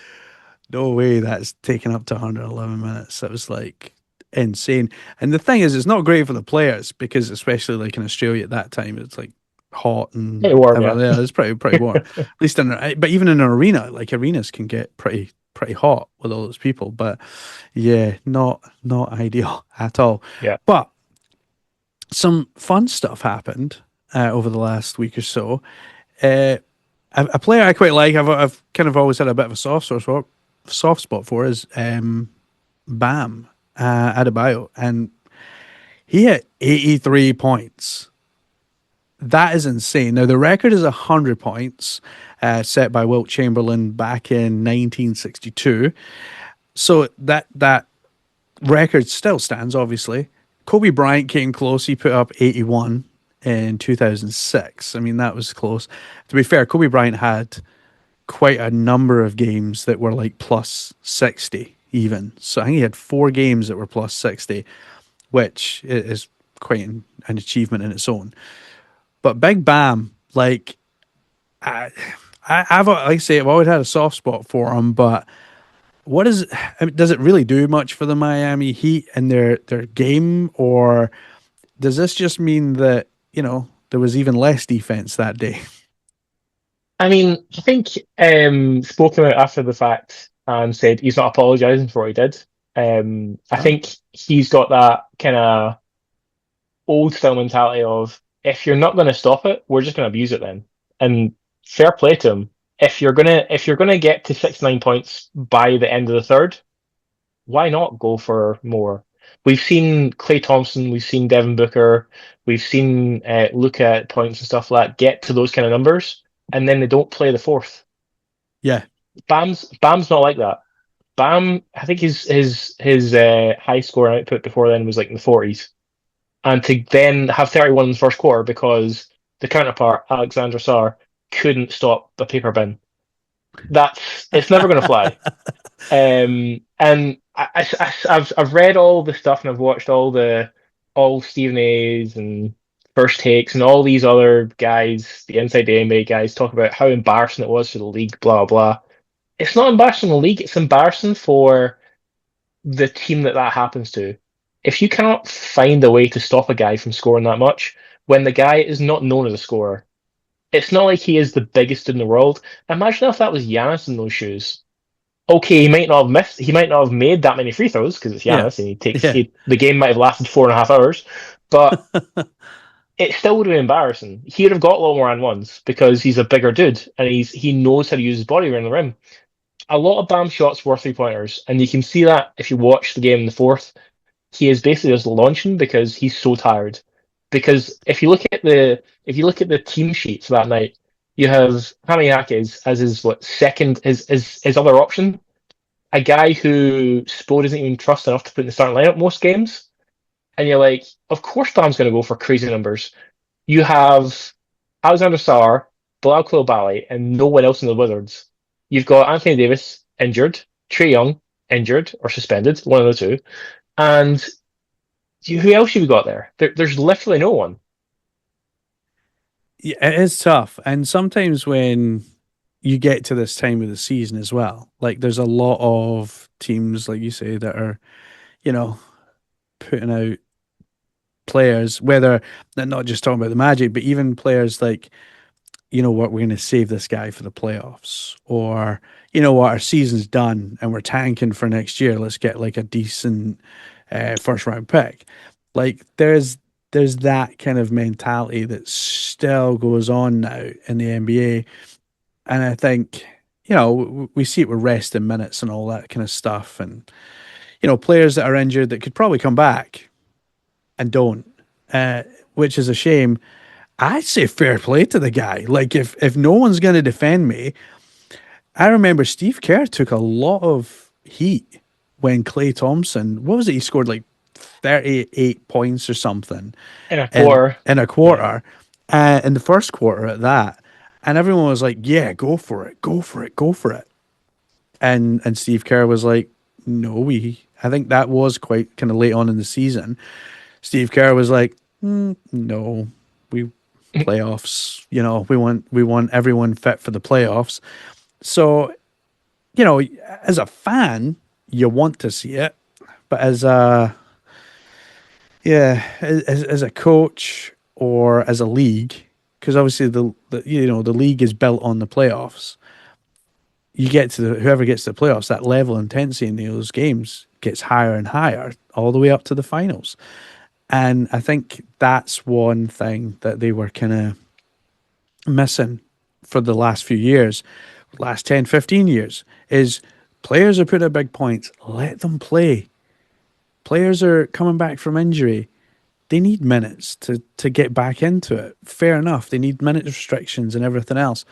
no way that's taken up to 111 minutes. That was like insane. And the thing is, it's not great for the players because, especially like in Australia at that time, it's like hot and Hey, warm, everything. yeah. Yeah, it's pretty warm. At least but even in an arena, like arenas can get pretty pretty hot with all those people. But yeah, not ideal at all. Yeah. But some fun stuff happened over the last week or so. Uh, a player I quite like, I've kind of always had a bit of a soft spot for is Bam Adebayo, and he hit 83 points. That is insane. Now the record is 100 points, set by Wilt Chamberlain back in 1962. So that record still stands. Obviously, Kobe Bryant came close. He put up 81 in 2006. I mean, that was close. To be fair, Kobe Bryant had quite a number of games that were like plus 60 even. So I think he had 4 games that were plus 60, which is quite an achievement in its own. But Big Bam, like I, I've like I say, I've always had a soft spot for him. But what is? I mean, does it really do much for the Miami Heat and their game, or does this just mean that there was even less defense that day? I mean, I think spoke about after the fact and said he's not apologising for what he did. I Oh, think he's got that kind of old style mentality of if you're not going to stop it, we're just going to abuse it then. And fair play to him. If you're gonna get to 6 9 points by the end of the third, why not go for more? We've seen Clay Thompson, we've seen Devin Booker, we've seen Luka at points and stuff like that get to those kind of numbers, and then they don't play the fourth. yeah, Bam's not like that. Bam, I think his high score output before then was like in the 40s, and to then have 31 in the first quarter because the counterpart Alexander Sarr couldn't stop a paper bin. That's it's never going to fly. And I've read all the stuff and I've watched all Stephen A's and First Takes and all these other guys, the Inside the NBA guys, talk about how embarrassing it was for the league, blah blah. It's not embarrassing for the league. It's embarrassing for the team that happens to. If you cannot find a way to stop a guy from scoring that much when the guy is not known as a scorer, it's not like he is the biggest in the world. Imagine if that was Giannis in those shoes. Okay, he might not have made that many free throws because it's yeah, Giannis and yeah. the game might have lasted 4.5 hours, but it still would have been embarrassing. He would have got a lot more and ones because he's a bigger dude and he knows how to use his body around the rim. A lot of Bam shots were 3 pointers, and you can see that if you watch the game in the fourth. He is basically just launching because he's so tired. Because if you look at the team sheet for that night, you have Hamiyakis as his second his other option, a guy who Spo doesn't even trust enough to put in the starting lineup most games. And you're like, of course Bam's going to go for crazy numbers. You have Alexander Sarr, Bilal Coulibaly, and no one else in the Wizards. You've got Anthony Davis injured, Trae Young injured or suspended, one of the two, and who else have you got there? There's literally no one. Yeah, it is tough. And sometimes when you get to this time of the season as well, like there's a lot of teams, like you say, that are, you know, putting out players, whether they're not just talking about the Magic, but even players like, you know what, we're going to save this guy for the playoffs, or you know what, our season's done and we're tanking for next year. Let's get like a decent first round pick. Like there's that kind of mentality that still goes on now in the NBA, and I think we see it with rest in minutes and all that kind of stuff, and players that are injured that could probably come back and don't, which is a shame. I'd say fair play to the guy. Like if no one's going to defend me, I remember Steve Kerr took a lot of heat when Clay Thompson, what was it? He scored like 38 points or something In a in quarter. in a Yeah. quarter, in the first quarter at that, and everyone was like, "Yeah, go for it, go for it, go for it." And Steve Kerr was like, "No, we." I think that was quite kind of late on in the season. Steve Kerr was like, "No, we playoffs. We want everyone fit for the playoffs." So as a fan, you want to see it, but as a coach or as a league, because obviously the league is built on the playoffs. you get to whoever gets to the playoffs, that level of intensity in those games gets higher and higher all the way up to the finals. And I think that's one thing that they were kind of missing for the last few years, last 10, 15 years, is players are putting up big points. Let them play. Players are coming back from injury. They need minutes to get back into it. Fair enough. They need minute restrictions and everything else.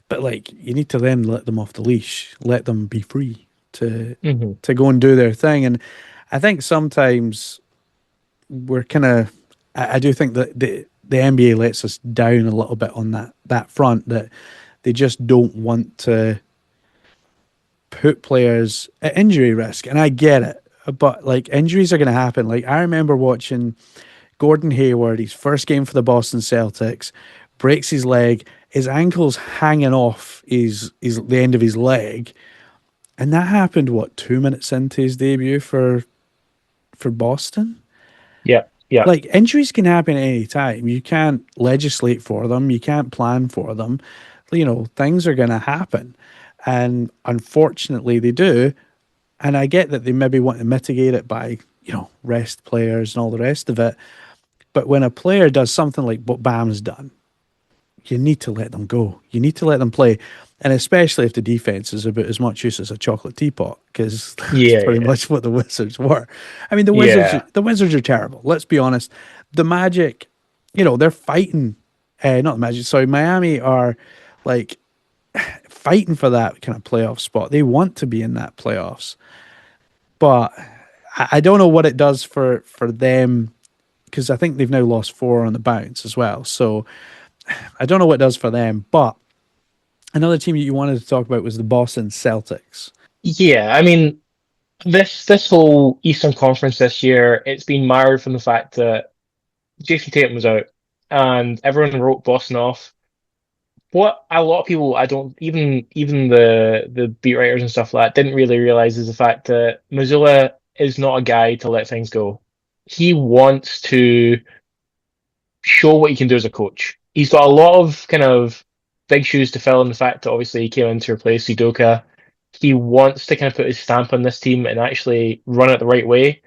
But like you need to then let them off the leash, let them be free to Hmm. to go and do their thing. And I think sometimes we're kind of I do think that the NBA lets us down a little bit on that front, that they just don't want to put players at injury risk. And I get it. But like injuries are going to happen. Like I remember watching Gordon Hayward, his first game for the Boston Celtics, breaks his leg, his ankle's hanging off his the end of his leg, and that happened what 2 minutes into his debut for Boston. Yeah, yeah, Like injuries can happen at any time. You can't legislate for them. You can't plan for them. You know things are going to happen, and unfortunately they do. And I get that they maybe want to mitigate it by rest players and all the rest of it. But when a player does something like what Bam's done, you need to let them go. You need to let them play. And especially if the defense is about as much use as a chocolate teapot, because that's yeah, pretty yeah, much what the Wizards were. I mean, yeah. the Wizards are terrible. Let's be honest. The Magic, they're fighting. Not the Magic. Sorry, Miami are like fighting for that kind of playoff spot. They want to be in that playoffs, but I don't know what it does for them because I think they've now lost four on the bounce as well. So I don't know what it does for them, but another team that you wanted to talk about was the Boston Celtics. Yeah, I mean, this whole Eastern Conference this year, it's been mired from the fact that Jason Tatum was out, and everyone wrote Boston off. What a lot of people, I don't even the beat writers and stuff like that didn't really realize is the fact that Missoula is not a guy to let things go. He wants to show what he can do as a coach. He's got a lot of kind of big shoes to fill in the fact that obviously he came in to replace Sudoka. He wants to kind of put his stamp on this team and actually run it the right way.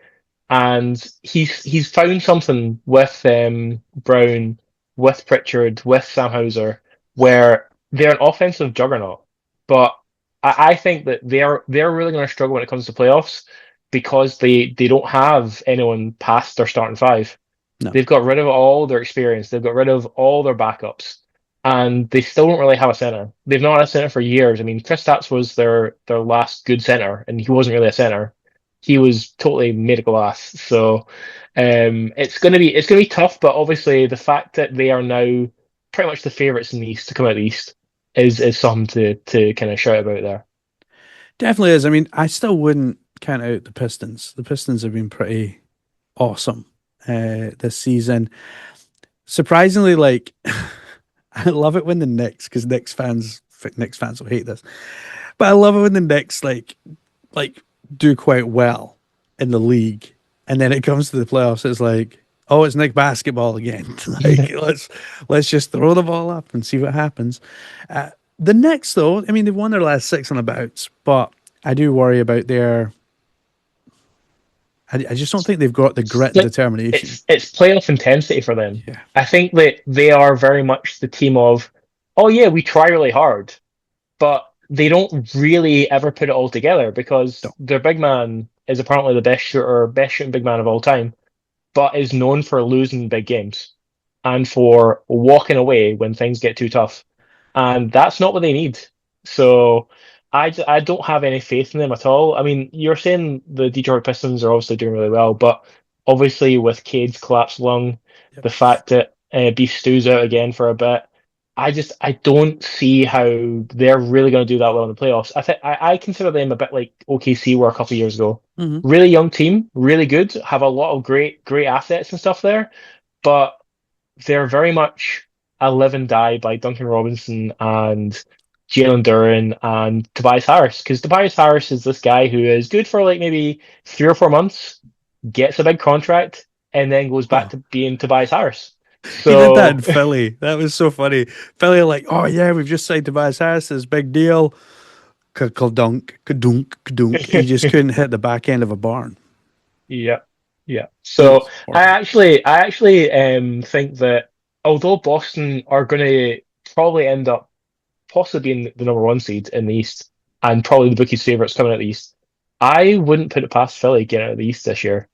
And he's found something with Brown, with Pritchard, with Sam Hauser, where they're an offensive juggernaut. But I think that they're really going to struggle when it comes to playoffs because they don't have anyone past their starting five. No, They've got rid of all their experience. They've got rid of all their backups, and they still don't really have a center. They've not had a center for years. I mean, Kristaps was their last good center, and he wasn't really a center. He was totally made of glass. So it's gonna be tough. But obviously, the fact that they are now pretty much the favourites in the East to come out of the East is something to kind of shout about there. definitely is. I mean, I still wouldn't count out the Pistons. The Pistons have been pretty awesome this season. Surprisingly, like I love it when the Knicks, because Knicks fans will hate this, but I love it when the Knicks like do quite well in the league, and then it comes to the playoffs, it's like, oh, it's Nick basketball again. Like let's just throw the ball up and see what happens. The Knicks, though, I mean, they've won their last six on the bouts, but I do worry about their. I just don't think they've got the grit and Like determination. it's playoff intensity for them. Yeah, I think that they are very much the team of, oh yeah, we try really hard, but they don't really ever put it all together no, because their big man is apparently the best shooter, best shooting big man of all time, but is known for losing big games and for walking away when things get too tough. And that's not what they need. So I don't have any faith in them at all. I mean, you're saying the Detroit Pistons are obviously doing really well, but obviously with Cade's collapsed lung, yep. the fact that Beef Stew's out again for a bit, I don't see how they're really going to do that well in the playoffs. I consider them a bit like OKC were a couple of years ago. Hmm. Really young team, really good, have a lot of great assets and stuff there, but they're very much a live and die by Duncan Robinson and Jalen Duren and Tobias Harris. Because Tobias Harris is this guy who is good for like maybe 3 or 4 months, gets a big contract, and then goes back Oh, to being Tobias Harris. he did that in So Philly. That was so funny. Philly are like, oh yeah, we've just signed Tobias Harris, this big deal. Kadunk, kadunk, kadunk. He just couldn't hit the back end of a barn. Yeah, yeah. It So was I horrible. actually, I actually think that although Boston are going to probably end up possibly being the number one seed in the East and probably the bookies' favourites coming out of the East, I wouldn't put it past Philly getting out of the East this year,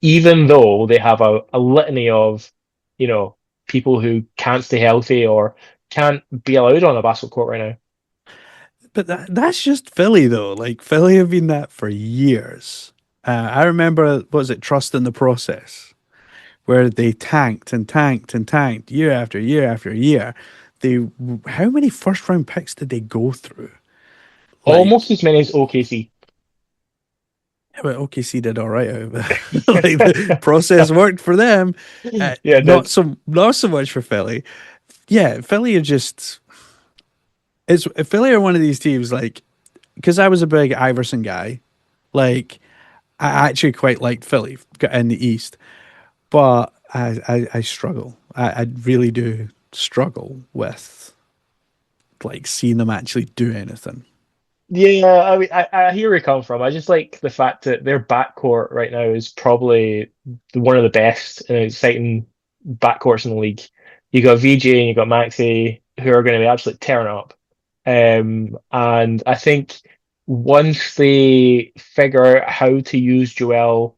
even though they have a litany of, you know, people who can't stay healthy or can't be allowed on a basketball court right now. But that's just Philly, though. Like, Philly have been that for years. I remember, what was it, Trust in the Process, where they tanked and tanked and tanked year after year after year. They, how many first round picks did they go through? Almost Like, as many as OKC. yeah, but OKC did all right out of it. Like the process worked for them. Yeah, it did. Not so much for Philly. Yeah, Philly are just it's Philly are one of these teams like because I was a big Iverson guy. Like I actually quite liked Philly in the East, but I struggle. I really do struggle with like seeing them actually do anything. Yeah, I mean, I hear where you come from. I just like the fact that their backcourt right now is probably one of the best and exciting backcourts in the league. You got VJ and you got Maxey who are going to be absolutely tearing up. And I think once they figure out how to use Joel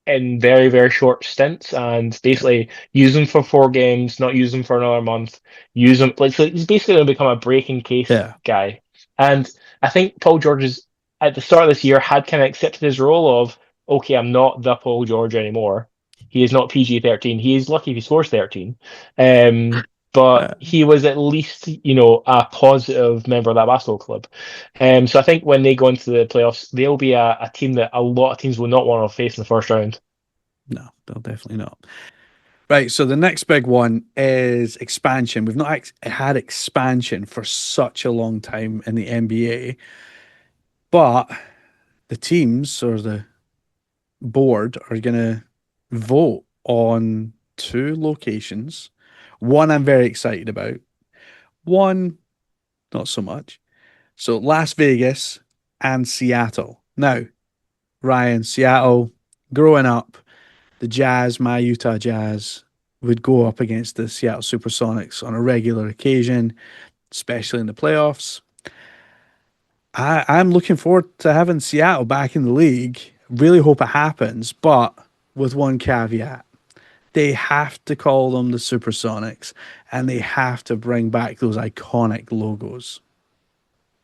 in very, very short stints and Yeah, basically use them for 4 games, not use them for another month. Use them like so he's basically going to become a breaking case yeah, guy. And I think Paul George is at the start of this year had kind of accepted his role of okay, I'm not the Paul George anymore. He is not PG-13. He is lucky if he scores 13. But uh, he was at least, a positive member of that basketball club. So I think when they go into the playoffs, they'll be a team that a lot of teams will not want to face in the first round. no, they'll definitely not. Right, so the next big one is expansion. We've not had expansion for such a long time in the NBA, but the teams or the board are going to vote on two locations. One I'm very excited about, one not so much. So Las Vegas and Seattle. Now, Ryan, Seattle, growing up, the Jazz, my Utah Jazz, would go up against the Seattle Supersonics on a regular occasion, especially in the playoffs. I'm looking forward to having Seattle back in the league. Really hope it happens, but with one caveat. They have to call them the Supersonics and they have to bring back those iconic logos.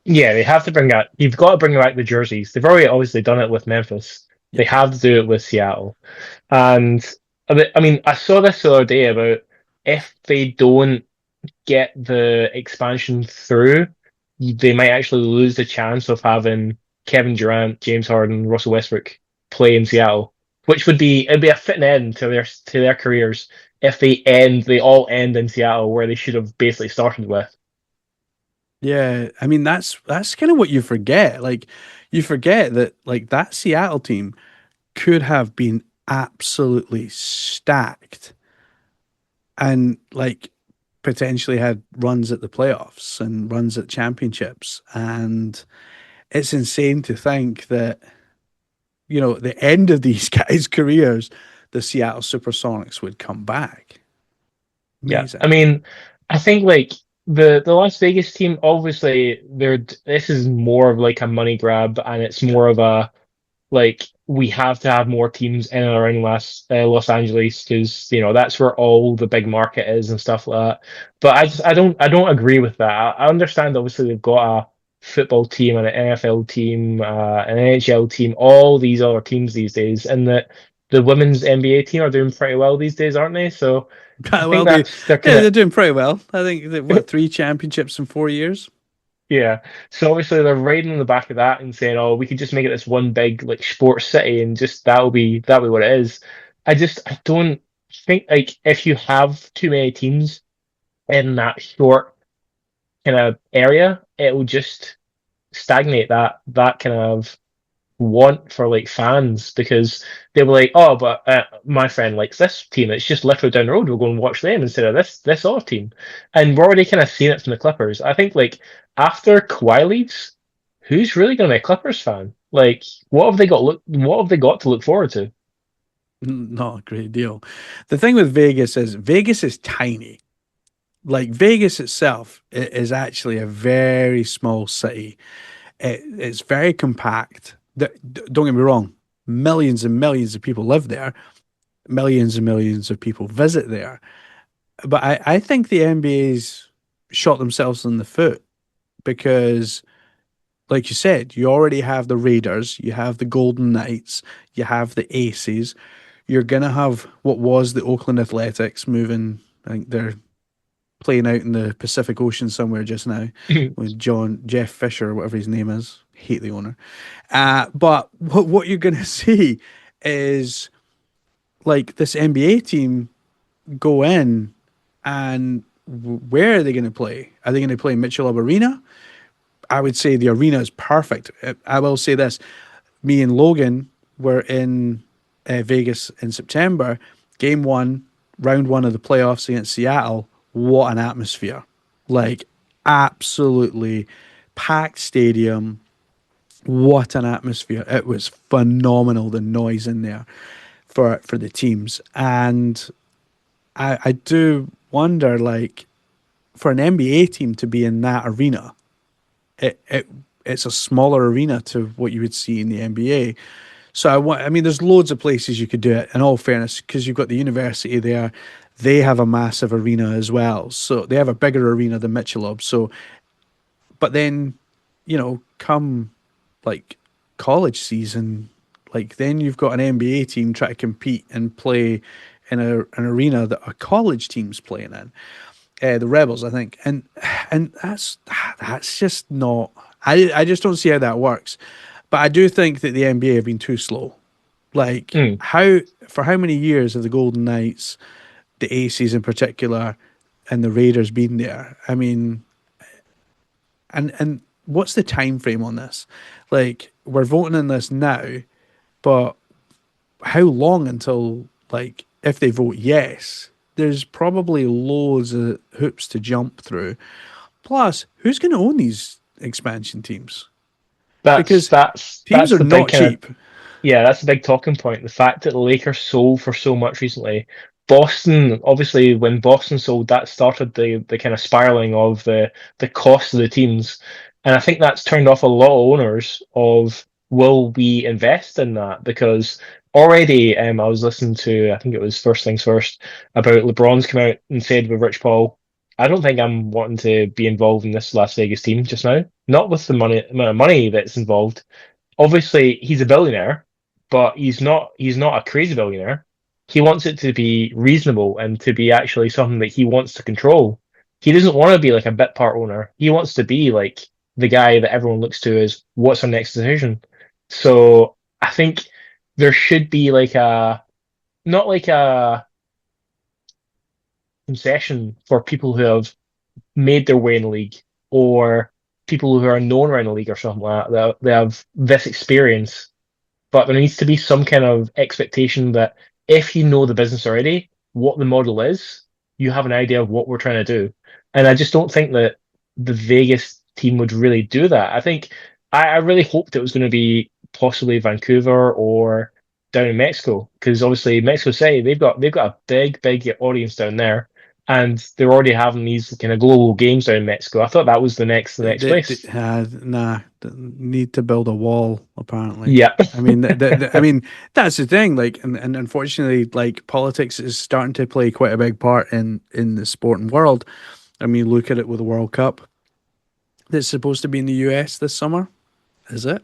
Yeah, they have to bring out. You've got to bring back the jerseys. They've already obviously done it with Memphis. They Yeah. have to do it with Seattle. And I mean, I saw this the other day about if they don't get the expansion through, they might actually lose the chance of having Kevin Durant, James Harden, Russell Westbrook play in Seattle, which it'd be a fitting end to their careers if they all end in Seattle where they should have basically started with. Yeah, I mean that's kind of what you forget. Like you forget that like that Seattle team could have been absolutely stacked and like potentially had runs at the playoffs and runs at championships and it's insane to think that at the end of these guys' careers the Seattle Supersonics would come back. Yeah, I Amazing. mean, I think like the Las Vegas team, obviously, this is more of like a money grab, and it's Yeah. more of a like we have to have more teams in and around Los Angeles because that's where all the big market is and stuff like that. But I don't agree with that. I understand obviously they've got a football team and an NFL team, an NHL team, all these other teams these days, and that the women's NBA team are doing pretty well these days, aren't they? So I Well, think that's they're kind yeah, of they're doing pretty well. I think that what 3 championships in 4 years. yeah. So obviously they're riding on the back of that and saying, "Oh, we could just make it this one big like sports city, and just that'll be what it is." I don't think like if you have too many teams in that short kind of area, it will just stagnate that kind of want for like fans because they were like, oh, but my friend likes this team. It's just literally down the road. We'll go and watch them instead of this other team. And we're already kind of seeing it from the Clippers. I think like after Kawhi leaves, who's really going to be a Clippers fan? Like, what have they got to look forward to? Not a great deal. The thing with Vegas is tiny. Like Vegas itself is actually a very small city. It's very compact. Don't get me wrong, millions and millions of people live there, millions and millions of people visit there. But I think the NBA's shot themselves in the foot because, like you said, you already have the Raiders, you have the Golden Knights, you have the Aces. You're going to have what was the Oakland Athletics moving. I think they're playing out in the Pacific Ocean somewhere just now with Jeff Fisher, or whatever his name is. Hate the owner. But what you're going to see is like this NBA team go in and where are they going to play? Are they going to play Mitchell Arena? I would say the arena is perfect. I will say this: me and Logan were in Vegas in September. Game one, round one of the playoffs against Seattle. What an atmosphere! Like absolutely packed stadium. What an atmosphere! It was phenomenal. The noise in there for the teams, and I do wonder, like, for an NBA team to be in that arena, it's a smaller arena to what you would see in the NBA. So I mean, there's loads of places you could do it. In all fairness, because you've got the university there, they have a massive arena as well. So they have a bigger arena than Michelob. So, but then, come like college season, like then you've got an NBA team try to compete and play in an arena that a college team's playing in. The Rebels, I think, and that's just not. I just don't see how that works. But I do think that the NBA have been too slow. Like Mm. for how many years have the Golden Knights, the Aces in particular, and the Raiders been there? I mean, and what's the time frame on this? Like we're voting on this now, but how long until, like, if they vote yes, there's probably loads of hoops to jump through. Plus, who's going to own these expansion teams? That's Because that's teams that's are the big not kind of cheap. Yeah, that's a big talking point. The fact that the Lakers sold for so much recently. Boston, obviously, when Boston sold, that started the kind of spiraling of the cost of the teams. And I think that's turned off a lot of owners of will we invest in that? Because already I was listening to, I think it was First Things First, about LeBron's come out and said with Rich Paul, I don't think I'm wanting to be involved in this Las Vegas team just now. Not with the amount of money that's involved. Obviously he's a billionaire, but he's not a crazy billionaire. He wants it to be reasonable and to be actually something that he wants to control. He doesn't want to be like a bit part owner. He wants to be like the guy that everyone looks to as what's our next decision. So I think there should be like a not like a concession for people who have made their way in the league or people who are known around the league or something like that. They have this experience, but there needs to be some kind of expectation that if you know the business already, what the model is, you have an idea of what we're trying to do. And I just don't think that the Vegas team would really do that. I think I really hoped it was going to be possibly Vancouver or down in Mexico, because obviously Mexico City they've got a big audience down there, and they're already having these kind of global games down in Mexico. I thought that was the next place. Nah, need to build a wall. Apparently, Yeah. I mean, I mean, that's the thing. Like, and unfortunately, like politics is starting to play quite a big part in the sporting world. I mean, look at it with the World Cup that's supposed to be in the US this summer. Is it?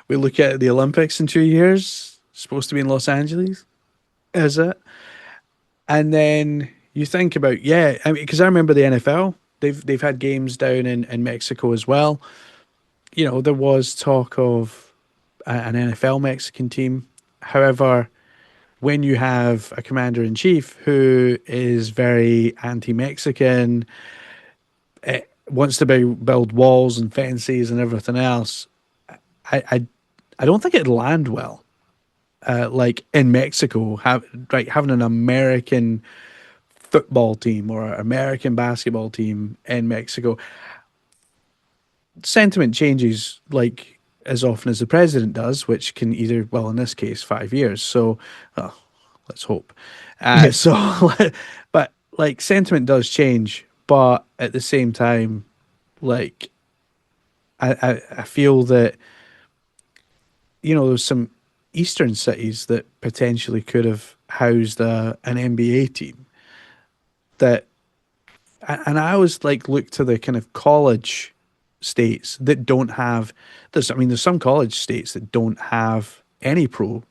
We look at the Olympics in 2 years, supposed to be in Los Angeles. Is it? And then you think about, yeah, I mean, because I remember the NFL. They've had games down in Mexico as well. There was talk of an NFL Mexican team. However, when you have a commander in chief who is very anti-Mexican, wants to build walls and fences and everything else, I don't think it'd land well. Like in Mexico, having an American football team or an American basketball team in Mexico. sentiment changes like as often as the president does, which can either, well, in this case, 5 years. So, well, let's hope. So, but like sentiment does change, but at the same time, like I feel that there's some eastern cities that potentially could have housed an NBA team that, and I always like look to the kind of college states that don't have this. I mean, there's some college states that don't have any pro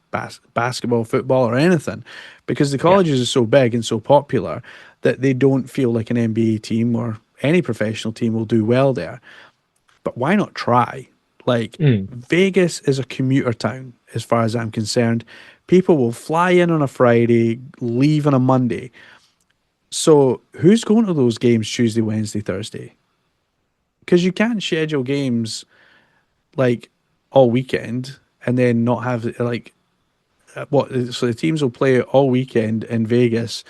basketball, football, or anything because the Yeah. colleges are so big and so popular that they don't feel like an NBA team or any professional team will do well there. But why not try? Like, Mm. Vegas is a commuter town, as far as I'm concerned. People will fly in on a Friday, leave on a Monday. So, who's going to those games Tuesday, Wednesday, Thursday? Because you can't schedule games like all weekend and then not have like what? So the teams will play all weekend in Vegas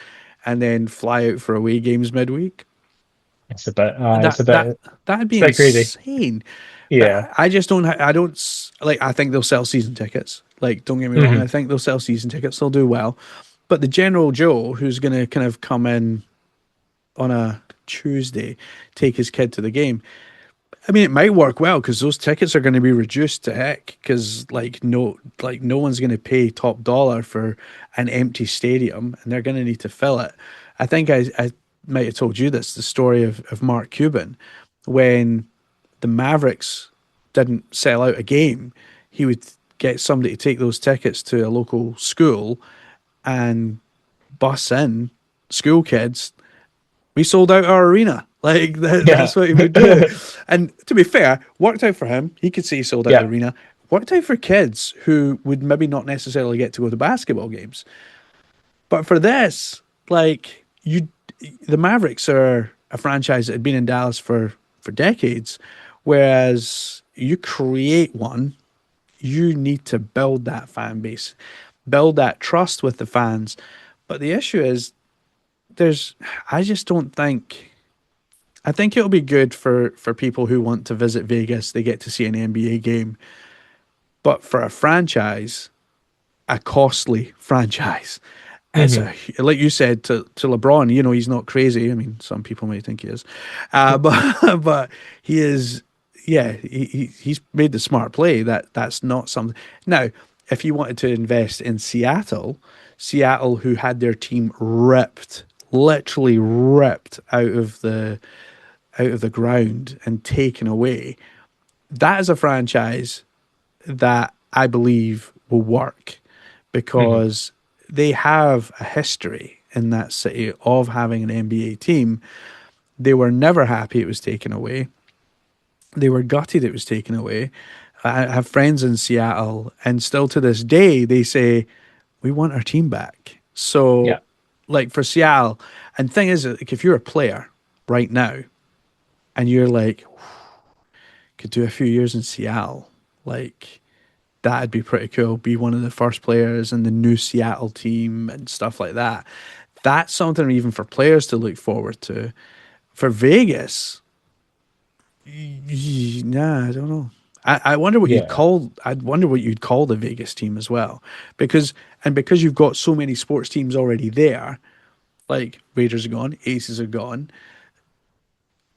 and then fly out for away games midweek. It's a bit. That that that'd It's be a bit crazy. insane. Yeah. I just don't. I don't like. I think they'll sell season tickets. Like, don't get me wrong. Hmm. I think they'll sell season tickets. They'll do well. But the general Joe, who's going to kind of come in on a Tuesday, take his kid to the game. I mean, it might work well because those tickets are going to be reduced to heck. Because no one's going to pay top dollar for an empty stadium, and they're going to need to fill it. I think I might have told you this, the story of Mark Cuban, when the Mavericks didn't sell out a game, he would get somebody to take those tickets to a local school and bus in school kids. We sold out our arena. Like Yeah. that's what he would do. And to be fair, worked out for him. He could say he sold out the Yeah. arena. Worked out for kids who would maybe not necessarily get to go to basketball games. But for this, like the Mavericks are a franchise that had been in Dallas for decades, whereas you create one, you need to build that fan base, build that trust with the fans. But the issue is, there's, I just don't think. I think it'll be good for people who want to visit Vegas. They get to see an NBA game, but for a franchise, a costly franchise. It's Hmm. a like you said to LeBron. He's not crazy. I mean, some people may think he is, but he is. Yeah, he's made the smart play. That's not something. Now, if you wanted to invest in Seattle, who had their team ripped, literally ripped out of the ground and taken away, that is a franchise that I believe will work Hmm. because they have a history in that city of having an NBA team. They were never happy it was taken away. They were gutted it was taken away. I have friends in Seattle, and still to this day, they say, we want our team back. So, Yeah. like for Seattle, and thing is, like, if you're a player right now and you're like, could do a few years in Seattle, like that'd be pretty cool. Be one of the first players in the new Seattle team and stuff like that. That's something even for players to look forward to. For Vegas, nah, I don't know. I wonder what you'd Yeah. call. I'd wonder what you'd call the Vegas team as well, because you've got so many sports teams already there. Like Raiders are gone, Aces are gone.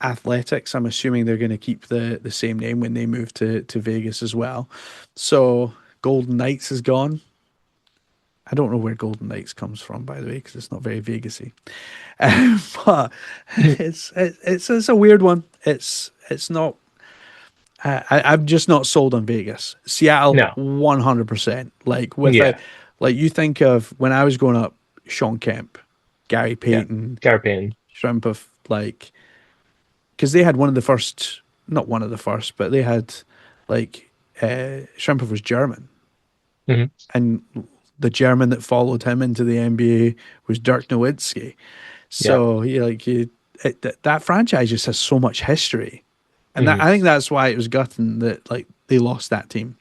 Athletics, I'm assuming they're going to keep the same name when they move to Vegas as well. So Golden Knights is gone. I don't know where Golden Knights comes from, by the way, because it's not very Vegasy. But it's a weird one. It's not. I'm just not sold on Vegas. Seattle, No. 100%. Like without, Yeah. like you think of when I was growing up, Sean Kemp, Gary Yeah. Payton, Caribbean. Shrimp of like, because they had one of the first, not one of the first, but they had like Shrimpov was German, Hmm. and the German that followed him into the NBA was Dirk Nowitzki. Yeah. So that franchise just has so much history, and Hmm. I think that's why it was gutting that like they lost that team.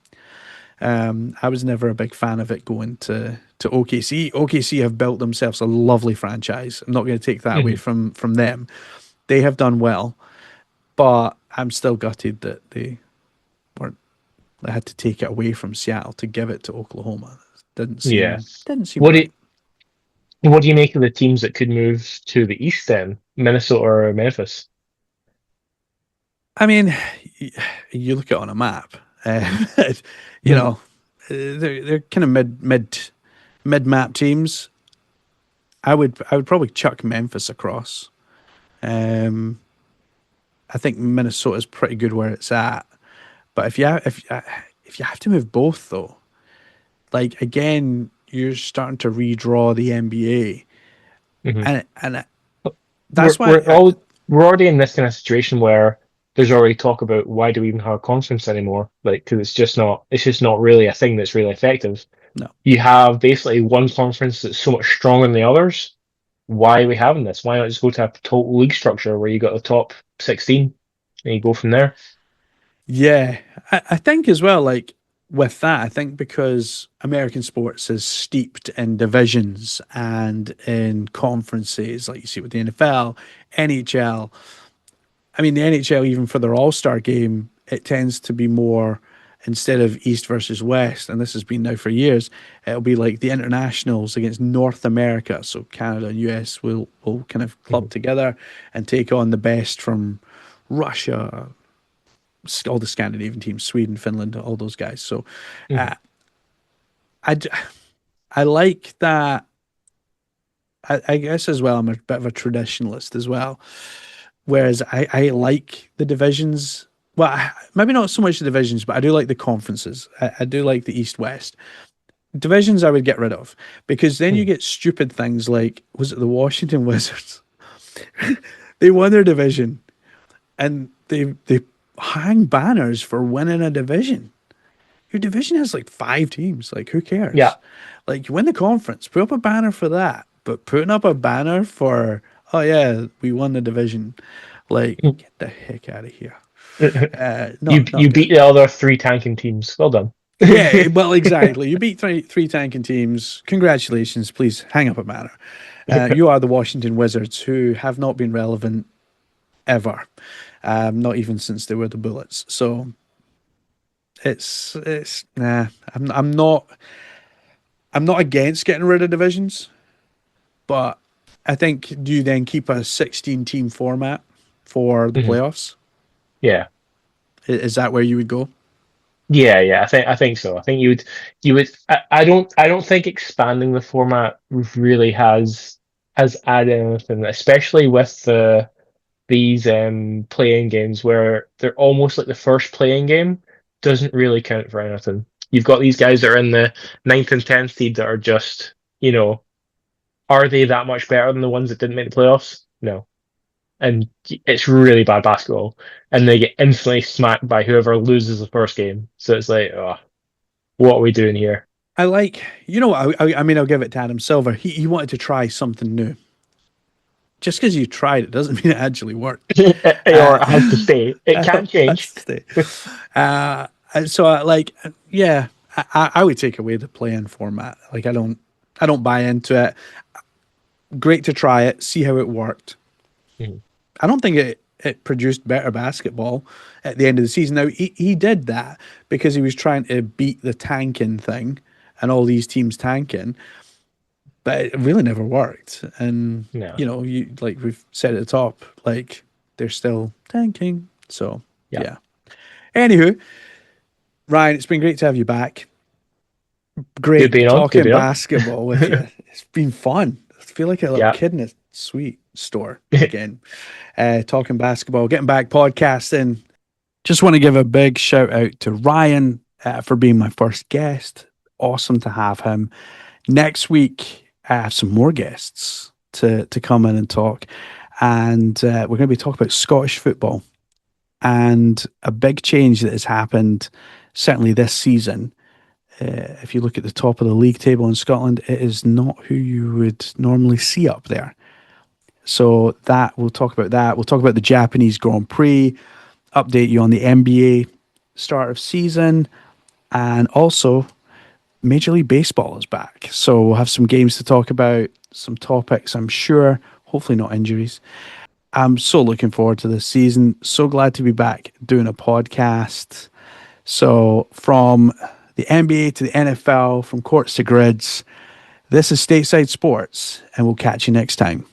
I was never a big fan of it going to OKC. OKC have built themselves a lovely franchise. I'm not going to take that away Hmm. from them. They have done well, but I'm still gutted that weren't they had to take it away from Seattle to give it to Oklahoma. Yeah. Didn't seem What do right. you, what do you make of the teams that could move to the East then? Minnesota or Memphis? I mean, you look at it on a map, you Hmm. know, they're kind of mid map teams. I would probably chuck Memphis across. Um, I think Minnesota's pretty good where it's at, but if you have to move both though, like again, you're starting to redraw the NBA, Hmm. and We're that's why we're all we're already in this kind of situation where there's already talk about why do we even have a conference anymore? Like, because it's just not really a thing that's really effective. no. You have basically one conference that's so much stronger than the others. Why are we having this? Why not just go to a total league structure where you got the top 16 and you go from there? Yeah, I think as well, like with that, I think because American sports is steeped in divisions and in conferences, like you see with the NFL, NHL. I mean, the NHL, even for their All Star game, it tends to be more instead of East versus West, and this has been now for years, it'll be like the internationals against North America. So Canada and US will kind of club Mhm. together and take on the best from Russia, all the Scandinavian teams, Sweden, Finland, all those guys. So Mhm. uh, I, d- I like that. I guess as well, I'm a bit of a traditionalist as well. Whereas I like the divisions. Well, maybe not so much the divisions, but I do like the conferences. I do like the East West. Divisions I would get rid of because then you Mhm. get stupid things like, was it the Washington Wizards? They won their division and they hang banners for winning a division. Your division has like five teams. Like, who Yeah. cares? Like, you win the conference, put up a banner for that. But putting up a banner for, oh yeah, we won the division, like, get the heck out of here. You Not you good. beat the other three tanking teams. Well done. Yeah, well, exactly. You beat three tanking teams. Congratulations. Please hang up a banner. You are the Washington Wizards, who have not been relevant ever, not even since they were the Bullets. So it's nah. I'm not against getting rid of divisions, but I think do you then keep a 16 team format for the Mhm. playoffs? Yeah. Is that where you would go? Yeah, yeah, I think so. I think you would I don't think expanding the format really has added anything, especially with these playing games where they're almost like the first playing game doesn't really count for anything. You've got these guys that are in the ninth and tenth seed that are just, are they that much better than the ones that didn't make the playoffs? No. And it's really bad basketball. And they get instantly smacked by whoever loses the first game. So it's like, oh, what are we doing here? I like, you know what? I mean, I'll give it to Adam Silver. He wanted to try something new. Just because you tried it doesn't mean it actually worked. Or Uh, it has to stay. It can change. that's the so like yeah, I would take away the play-in format. Like I don't buy into it. Great to try it, see how it worked. Mhm. I don't think it produced better basketball at the end of the season. Now he did that because he was trying to beat the tanking thing and all these teams tanking, but it really never worked. And No. you like we've said at the top, like they're still tanking. So Yeah. yeah. Anywho, Ryan, it's been great to have you back. Good Great being on. Good talking being on. basketball with you. It's been fun. I feel like a little Yeah. kid in a sweet store again. Talking basketball, getting back podcasting. Just want to give a big shout out to Ryan for being my first guest. Awesome to have him. Next week, I have some more guests to come in and talk. And we're going to be talking about Scottish football and a big change that has happened, certainly this season. If you look at the top of the league table in Scotland, it is not who you would normally see up there. So that we'll talk about that. We'll talk about the Japanese Grand Prix, update you on the NBA start of season, and also Major League Baseball is back. So we'll have some games to talk about, some topics, I'm sure, hopefully not injuries. I'm so looking forward to this season. So glad to be back doing a podcast. So, from the NBA to the NFL, from courts to grids, this is Stateside Sports, and we'll catch you next time.